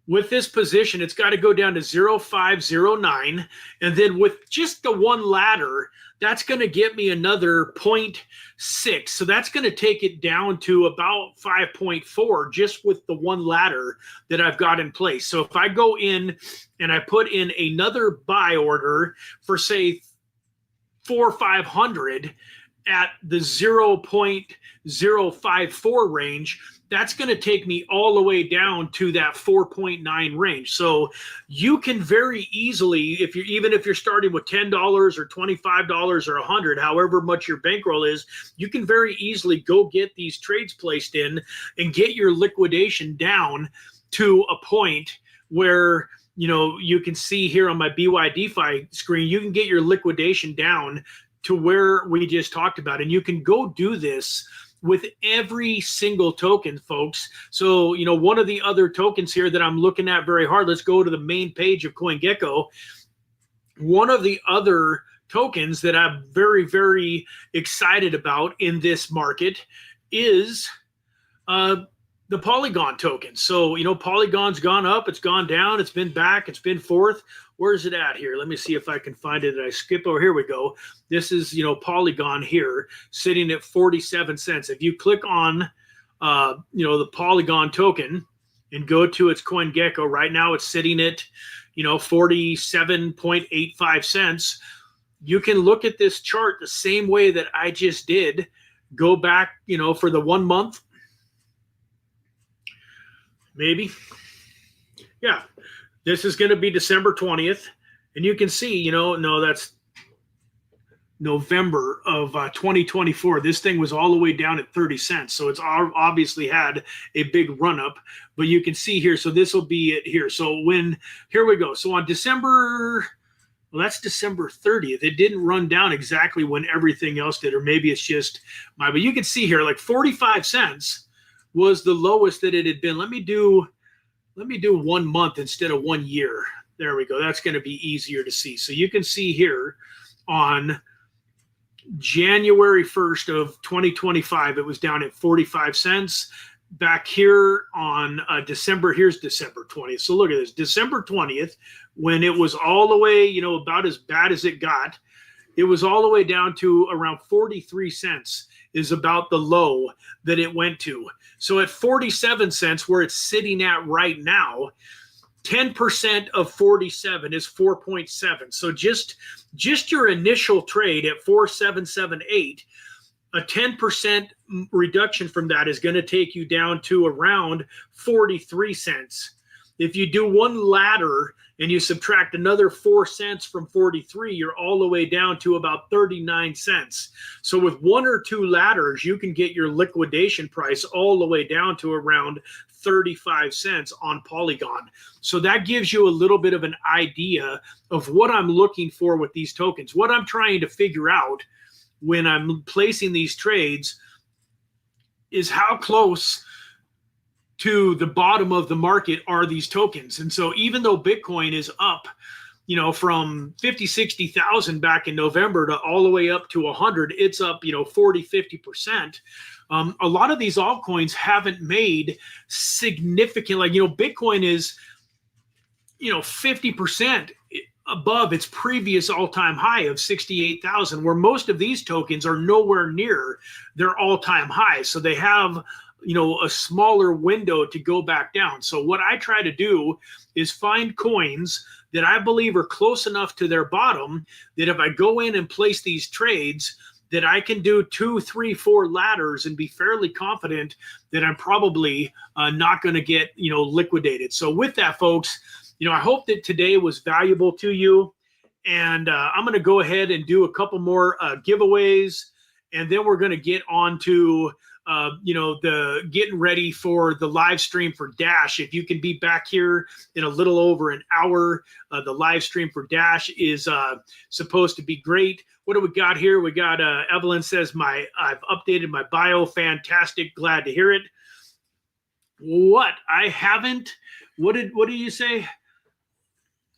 with this position, it's got to go down to 0.509. And then with just the one ladder, that's going to get me another 0.6. So that's going to take it down to about 5.4 just with the one ladder that I've got in place. So if I go in and I put in another buy order for, say, 400 or 500, at the 0.054 range, that's going to take me all the way down to that 4.9 range. So you can very easily, even if you're starting with $10 or $25 or $100, however much your bankroll is, you can very easily go get these trades placed in and get your liquidation down to a point where, you know, you can see here on my BYDFI screen, you can get your liquidation down to where we just talked about. And you can go do this with every single token, folks. So, you know, one of the other tokens here that I'm looking at very hard, let's go to the main page of CoinGecko. One of the other tokens that I'm very, very excited about in this market is the Polygon token. So, you know, Polygon's gone up, it's gone down, it's been back, it's been forth. Where's it at here? Let me see if I can find it. I skip over. Here we go. This is, you know, Polygon here sitting at 47 cents. If you click on, you know, the Polygon token and go to its CoinGecko, right now it's sitting at, you know, 47.85 cents. You can look at this chart the same way that I just did. Go back, you know, for the 1 month. Maybe. Yeah. This is going to be December 20th. And you can see, you know, no, that's November of 2024. This thing was all the way down at 30 cents. So it's obviously had a big run up. But you can see here, so this will be it here. So here we go. So on December, well, that's December 30th. It didn't run down exactly when everything else did, or maybe it's just but you can see here, like 45 cents was the lowest that it had been. Let me do 1 month instead of 1 year. There we go. That's going to be easier to see. So you can see here on January 1st of 2025, it was down at 45 cents. Back here on December, here's December 20th. So look at this. December 20th, when it was all the way, you know, about as bad as it got, it was all the way down to around 43 cents is about the low that it went to. So at 47 cents, where it's sitting at right now, 10% of 47 is 4.7. So just your initial trade at 4778, a 10% reduction from that is going to take you down to around 43 cents. If you do one ladder and you subtract another 4 cents from 43, you're all the way down to about 39 cents. So with 1 or 2 ladders, you can get your liquidation price all the way down to around 35 cents on Polygon. So that gives you a little bit of an idea of what I'm looking for with these tokens. What I'm trying to figure out when I'm placing these trades is how close to the bottom of the market are these tokens. And so even though Bitcoin is up, you know, from 50, 60,000 back in November to all the way up to 100, it's up, you know, 40, 50%. A lot of these altcoins haven't made significant, like, you know, Bitcoin is, you know, 50% above its previous all-time high of 68,000, where most of these tokens are nowhere near their all-time high. So they have, you know, a smaller window to go back down. So what I try to do is find coins that I believe are close enough to their bottom that if I go in and place these trades, that I can do 2, 3, 4 ladders and be fairly confident that I'm probably not going to get, you know, liquidated. So with that, folks, you know, I hope that today was valuable to you. And I'm going to go ahead and do a couple more giveaways. And then we're going to get on to you know, the getting ready for the live stream for Dash. If you can be back here in a little over an hour, the live stream for Dash is supposed to be great. What do we got here? We got Evelyn says, I've updated my bio. Fantastic. Glad to hear it. What? I haven't. What did you say?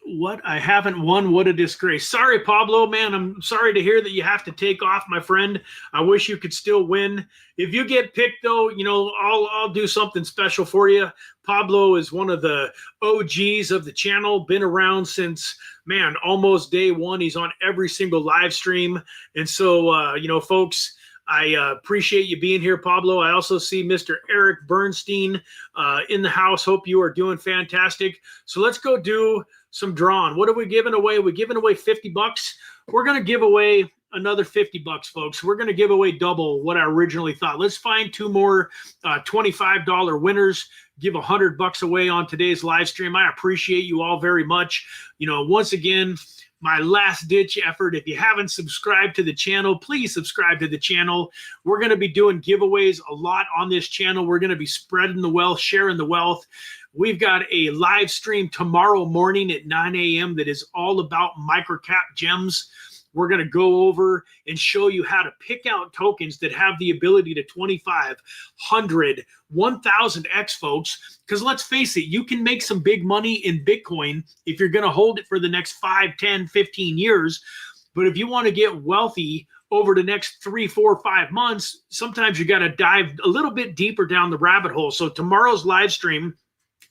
What? I haven't won. What a disgrace. Sorry, Pablo, man. I'm sorry to hear that you have to take off, my friend. I wish you could still win. If you get picked, though, you know, I'll do something special for you. Pablo is one of the OGs of the channel, been around since, man, almost day one. He's on every single live stream. And so, you know, folks, I appreciate you being here, Pablo. I also see Mr. Eric Bernstein in the house. Hope you are doing fantastic. So let's go do some drawing. What are we giving away? We're giving away $50. We're going to give away another 50 bucks, folks. We're going to give away double what I originally thought. Let's find 2 more $25 winners. Give $100 away on today's live stream. I appreciate you all very much. You know, once again, my last ditch effort. If you haven't subscribed to the channel, please subscribe to the channel. We're going to be doing giveaways a lot on this channel. We're going to be spreading the wealth, sharing the wealth. We've got a live stream tomorrow morning at 9 a.m. that is all about microcap gems. We're going to go over and show you how to pick out tokens that have the ability to 25, 100, 1000x, folks. Because let's face it, you can make some big money in Bitcoin if you're going to hold it for the next 5, 10, 15 years. But if you want to get wealthy over the next 3, 4, 5 months, sometimes you got to dive a little bit deeper down the rabbit hole. So tomorrow's live stream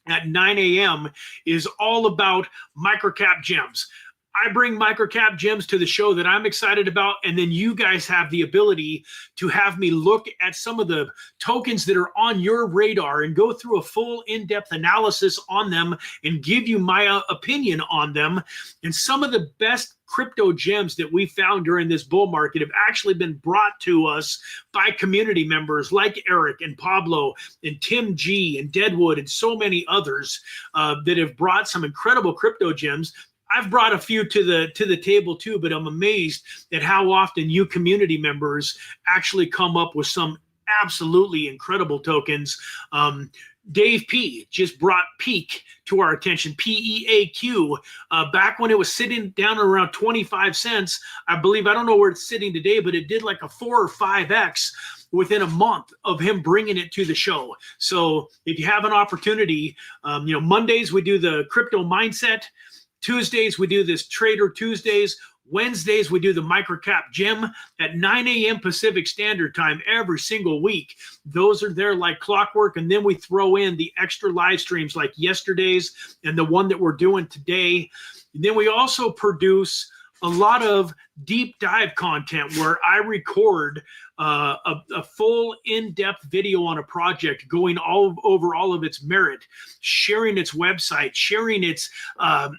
at 9 a.m. is all about microcap gems. I bring microcap gems to the show that I'm excited about, and then you guys have the ability to have me look at some of the tokens that are on your radar and go through a full in-depth analysis on them and give you my opinion on them. And some of the best crypto gems that we found during this bull market have actually been brought to us by community members like Eric and Pablo and Tim G and Deadwood and so many others that have brought some incredible crypto gems. I've brought a few to the table too, but I'm amazed at how often you community members actually come up with some absolutely incredible tokens. Dave P just brought Peak to our attention, PEAQ, back when it was sitting down around 25 cents. I believe, I don't know where it's sitting today, but it did like a 4 or 5x within a month of him bringing it to the show. So if you have an opportunity, you know, Mondays we do the crypto mindset. Tuesdays, we do this Trader Tuesdays. Wednesdays, we do the microcap gem at 9 a.m. Pacific Standard Time every single week. Those are there like clockwork. And then we throw in the extra live streams like yesterday's and the one that we're doing today. And then we also produce a lot of deep dive content where I record a full in-depth video on a project, going over all of its merit, sharing its website, sharing its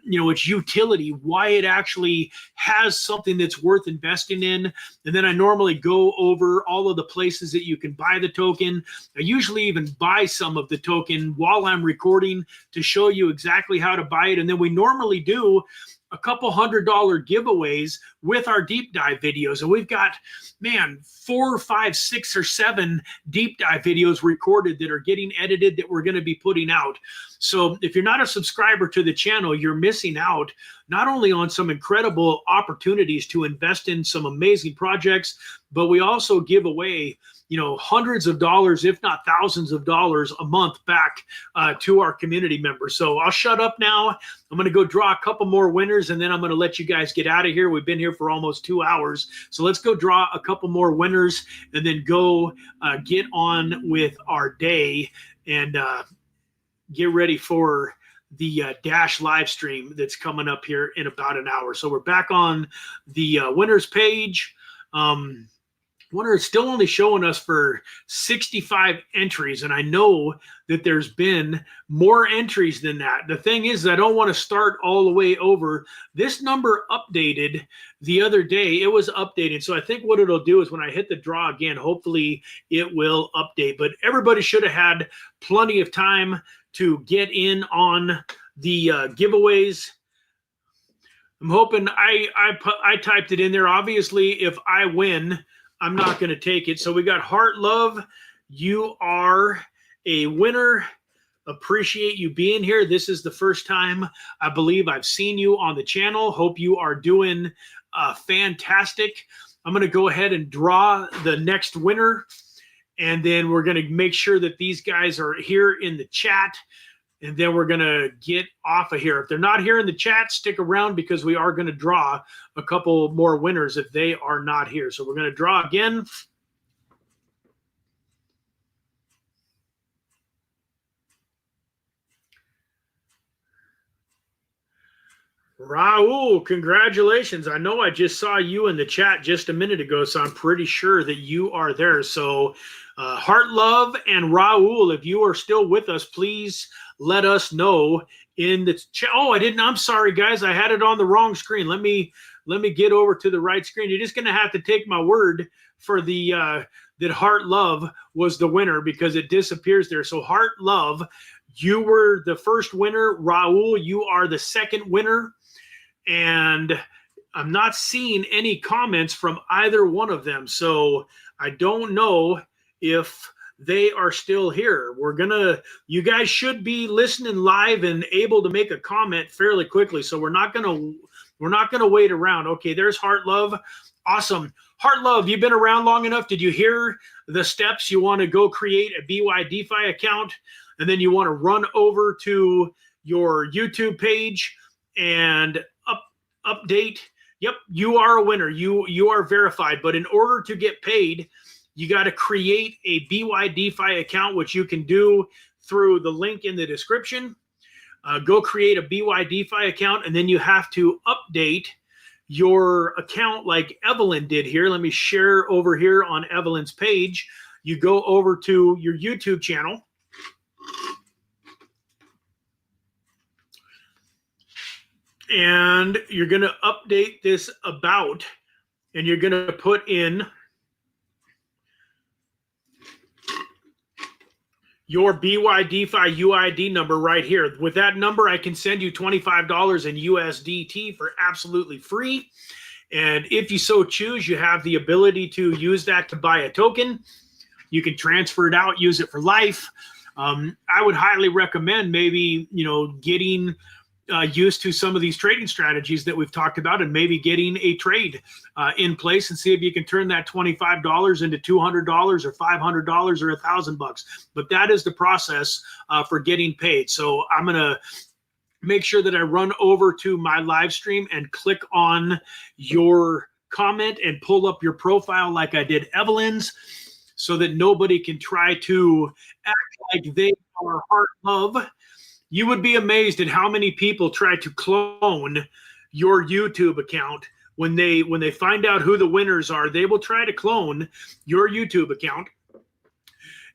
you know, its utility, why it actually has something that's worth investing in. And then I normally go over all of the places that you can buy the token. I usually even buy some of the token while I'm recording to show you exactly how to buy it. And then we normally do a couple $100 giveaways with our deep dive videos. And we've got, man, 4, 5, 6, or 7 deep dive videos recorded that are getting edited that we're going to be putting out. So if you're not a subscriber to the channel, you're missing out not only on some incredible opportunities to invest in some amazing projects, but we also give away, you know, hundreds of dollars, if not thousands of dollars a month back to our community members. So I'll shut up now. I'm going to go draw a couple more winners, and then I'm going to let you guys get out of here. We've been here for almost 2 hours. So let's go draw a couple more winners and then go get on with our day and get ready for the Dash live stream that's coming up here in about an hour. So we're back on the winners page. Winner is still only showing us for 65 entries, and I know that there's been more entries than that. The thing is, I don't want to start all the way over. This number updated the other day. It was updated, so I think what it'll do is when I hit the draw again, hopefully it will update. But everybody should have had plenty of time to get in on the giveaways. I'm hoping I typed it in there. Obviously, if I win, I'm not going to take it. So we got Heart Love. You are a winner. Appreciate you being here. This is the first time I believe I've seen you on the channel. Hope you are doing fantastic. I'm going to go ahead and draw the next winner. And then we're going to make sure that these guys are here in the chat. And then we're going to get off of here. If they're not here in the chat, stick around because we are going to draw a couple more winners if they are not here. So we're going to draw again. Raul, congratulations. I know I just saw you in the chat just a minute ago, so I'm pretty sure that you are there. So Heart Love and Raul, if you are still with us, please let us know in the chat. Oh, I didn't. I'm sorry, guys. I had it on the wrong screen. Let me Let me get over to the right screen. You're just going to have to take my word for the that Heart Love was the winner because it disappears there. So Heart Love, you were the first winner. Raul, you are the second winner. And I'm not seeing any comments from either one of them. So I don't know if they are still here. You guys should be listening live and able to make a comment fairly quickly. So we're not gonna wait around. Okay, there's Heart Love. Awesome. Heart Love, you've been around long enough. Did you hear the steps? You want to go create a BYDFI account, and then you want to run over to your YouTube page and update. Yep, you are a winner. You are verified. But in order to get paid, you got to create a BYDFI account, which you can do through the link in the description. Go create a BYDFI account, and then you have to update your account like Evelyn did here. Let me share over here on Evelyn's page. You go over to your YouTube channel. And you're going to update this about, and you're going to put in your BYDFI UID number right here. With that number, I can send you $25 in USDT for absolutely free. And if you so choose, you have the ability to use that to buy a token. You can transfer it out, use it for life. I would highly recommend maybe, getting used to some of these trading strategies that we've talked about, and maybe getting a trade in place and see if you can turn that $25 into $200 or $500 or $1,000. But that is the process for getting paid. So I'm going to make sure that I run over to my live stream and click on your comment and pull up your profile like I did Evelyn's, so that nobody can try to act like they are Heart Love. You would be amazed at how many people try to clone your YouTube account. When they find out who the winners are, they will try to clone your YouTube account.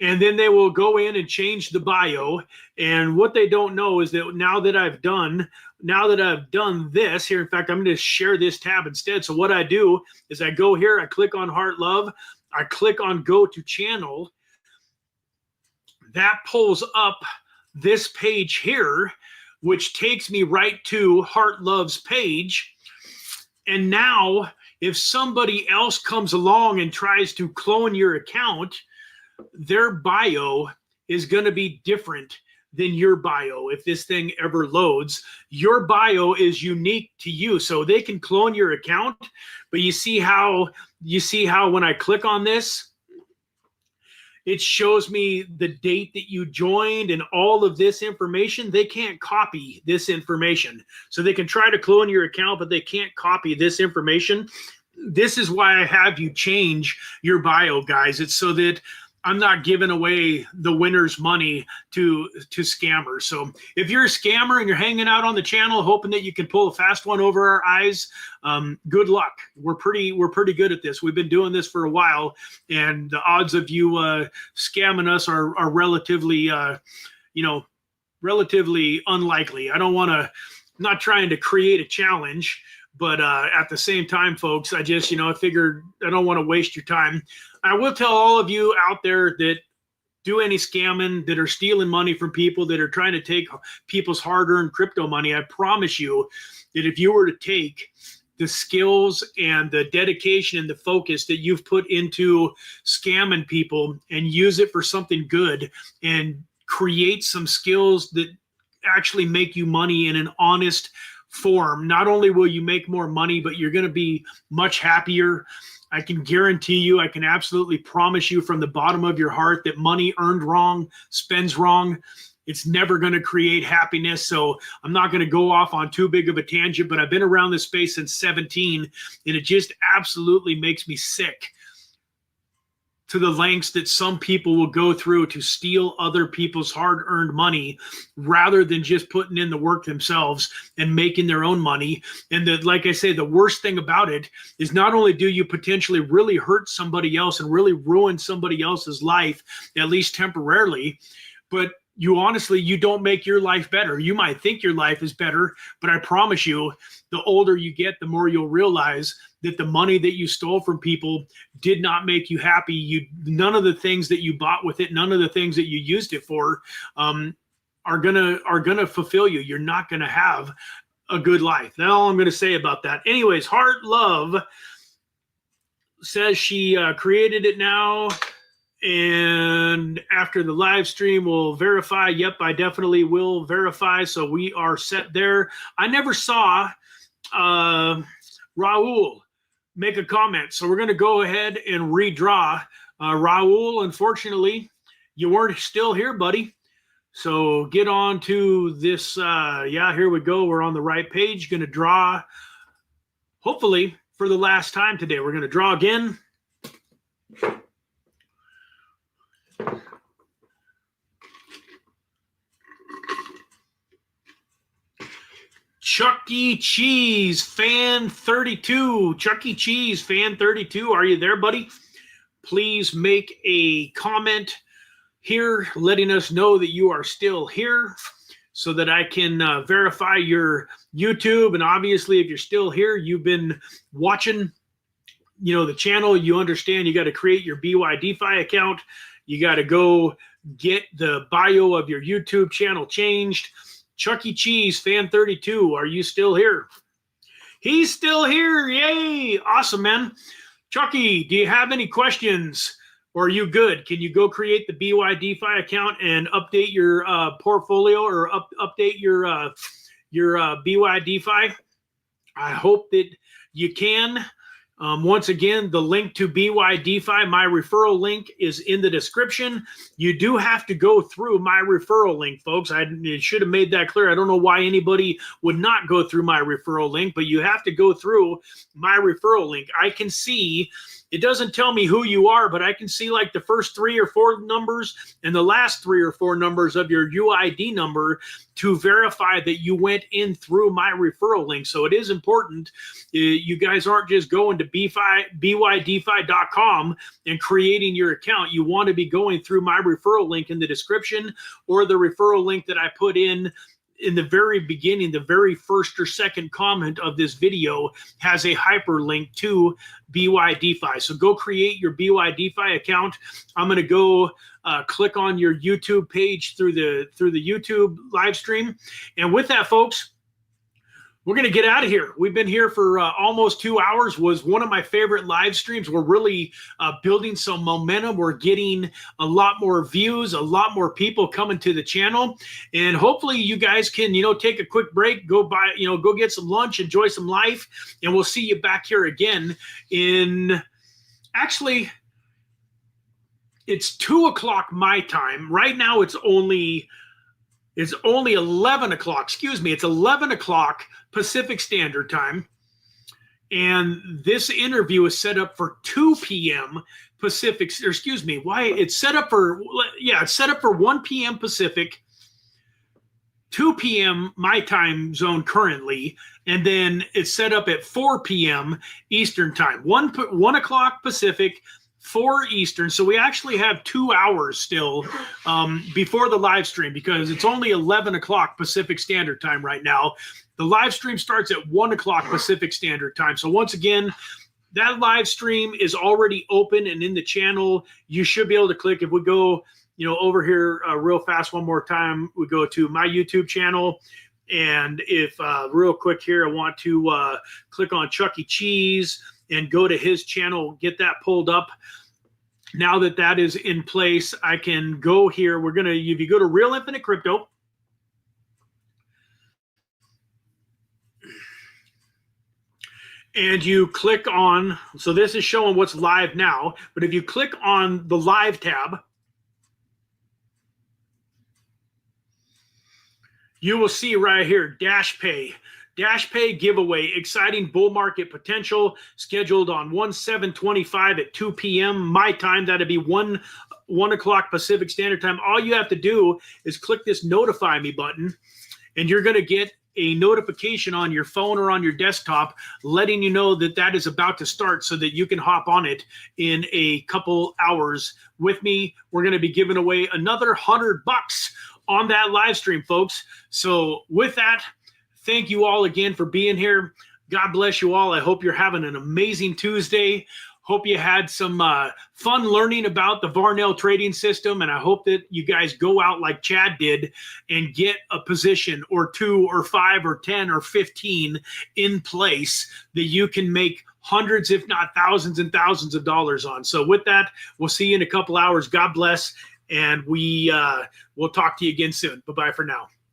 And then they will go in and change the bio. And what they don't know is that now that I've done this here, in fact, I'm going to share this tab instead. So what I do is I go here, I click on Heart Love, I click on Go to Channel. That pulls up this page here, which takes me right to Heart Love's page. And now if somebody else comes along and tries to clone your account, their bio is going to be different than your bio. If this thing ever loads, your bio is unique to you. So they can clone your account, but you see how when I click on this, it shows me the date that you joined and all of this information. They can't copy this information. So they can try to clone your account, but they can't copy this information. This is why I have you change your bio, guys. It's so that I'm not giving away the winner's money to scammers. So if you're a scammer and you're hanging out on the channel hoping that you can pull a fast one over our eyes, good luck. We're pretty good at this. We've been doing this for a while, and the odds of you scamming us are relatively relatively unlikely. I'm not trying to create a challenge, but at the same time, folks, I just, I figured I don't want to waste your time. I will tell all of you out there that do any scamming, that are stealing money from people, that are trying to take people's hard-earned crypto money, I promise you that if you were to take the skills and the dedication and the focus that you've put into scamming people and use it for something good and create some skills that actually make you money in an honest form, not only will you make more money, but you're going to be much happier. I can guarantee you, I can absolutely promise you from the bottom of your heart that money earned wrong, spends wrong, it's never going to create happiness. So I'm not going to go off on too big of a tangent, but I've been around this space since 17, and it just absolutely makes me sick to the lengths that some people will go through to steal other people's hard-earned money rather than just putting in the work themselves and making their own money. And like I say, the worst thing about it is not only do you potentially really hurt somebody else and really ruin somebody else's life, at least temporarily, but you don't make your life better. You might think your life is better, but I promise you, the older you get, the more you'll realize that the money that you stole from people did not make you happy. None of the things that you bought with it, none of the things that you used it for, are gonna fulfill you. You're not gonna have a good life. That's all I'm gonna say about that. Anyways, Heart Love says she created it now, and after the live stream we'll verify. Yep, I definitely will verify, so we are set there. I never saw Raul make a comment, so we're going to go ahead and redraw. Raul, unfortunately, you weren't still here, buddy, so get on to this. Yeah, here we go. We're on the right page. Going to draw, hopefully for the last time today. We're going to draw again. Chuck E. Cheese fan 32. Chuck E. Cheese fan 32. Are you there, buddy? Please make a comment here letting us know that you are still here so that I can verify your YouTube. And obviously, if you're still here, you've been watching, the channel, you understand you got to create your BYDFI account. You got to go get the bio of your YouTube channel changed. Chuck E. Cheese fan 32, are you still here? He's still here. Yay. Awesome, man. Chucky, do you have any questions, or are you good? Can you go create the BYDFI account and update your portfolio, or update your BYDFI? I hope that you can. Once again, the link to BYDFI, my referral link, is in the description. You do have to go through my referral link, folks. I should have made that clear. I don't know why anybody would not go through my referral link, but you have to go through my referral link. I can see, it doesn't tell me who you are, but I can see like the first 3 or 4 numbers and the last 3 or 4 numbers of your UID number to verify that you went in through my referral link. So it is important. You guys aren't just going to BYDFI.com and creating your account. You want to be going through my referral link in the description, or the referral link that I put in the very beginning. The very first or second comment of this video has a hyperlink to BYDFI. So go create your BYDFI account. I'm going to go click on your YouTube page through the YouTube live stream. And with that, folks, we're going to get out of here. We've been here for almost 2 hours. Was one of my favorite live streams. We're really building some momentum. We're getting a lot more views, a lot more people coming to the channel. And hopefully you guys can, take a quick break, go get some lunch, enjoy some life. And we'll see you back here again actually, it's 2 o'clock my time. Right now it's only 11 o'clock. Excuse me. It's 11 o'clock Pacific Standard Time. And this interview is set up for 2 p.m. Pacific. Or excuse me. Why? It's set up for 1 p.m. Pacific, 2 p.m. my time zone currently. And then it's set up at 4 p.m. Eastern Time. 1 o'clock Pacific, 4 Eastern. So we actually have 2 hours still before the live stream, because it's only 11 o'clock Pacific Standard Time right now. The live stream starts at 1 o'clock Pacific Standard Time. So once again, that live stream is already open and in the channel. You should be able to click. If we go, over here real fast one more time, we go to my YouTube channel. And if real quick here, I want to click on Chuck E. Cheese and go to his channel, get that pulled up. Now that that is in place, I can go here. If you go to Real Infinite Crypto, and you click on, so this is showing what's live now, but if you click on the live tab, you will see right here, Dash Pay giveaway, exciting bull market potential, scheduled on 1/7/25 at 2 p.m. my time. That'd be 1 o'clock Pacific Standard Time. All you have to do is click this notify me button, and you're going to get a notification on your phone or on your desktop letting you know that that is about to start, so that you can hop on it in a couple hours with me. We're going to be giving away another $100 on that live stream, folks. So with that, thank you all again for being here. God bless you all. I hope you're having an amazing Tuesday. Hope you had some fun learning about the Varnell trading system, and I hope that you guys go out like Chad did and get a position or 2 or 5 or 10 or 15 in place that you can make hundreds, if not thousands and thousands of dollars on. So with that, we'll see you in a couple hours. God bless, and we'll talk to you again soon. Bye-bye for now.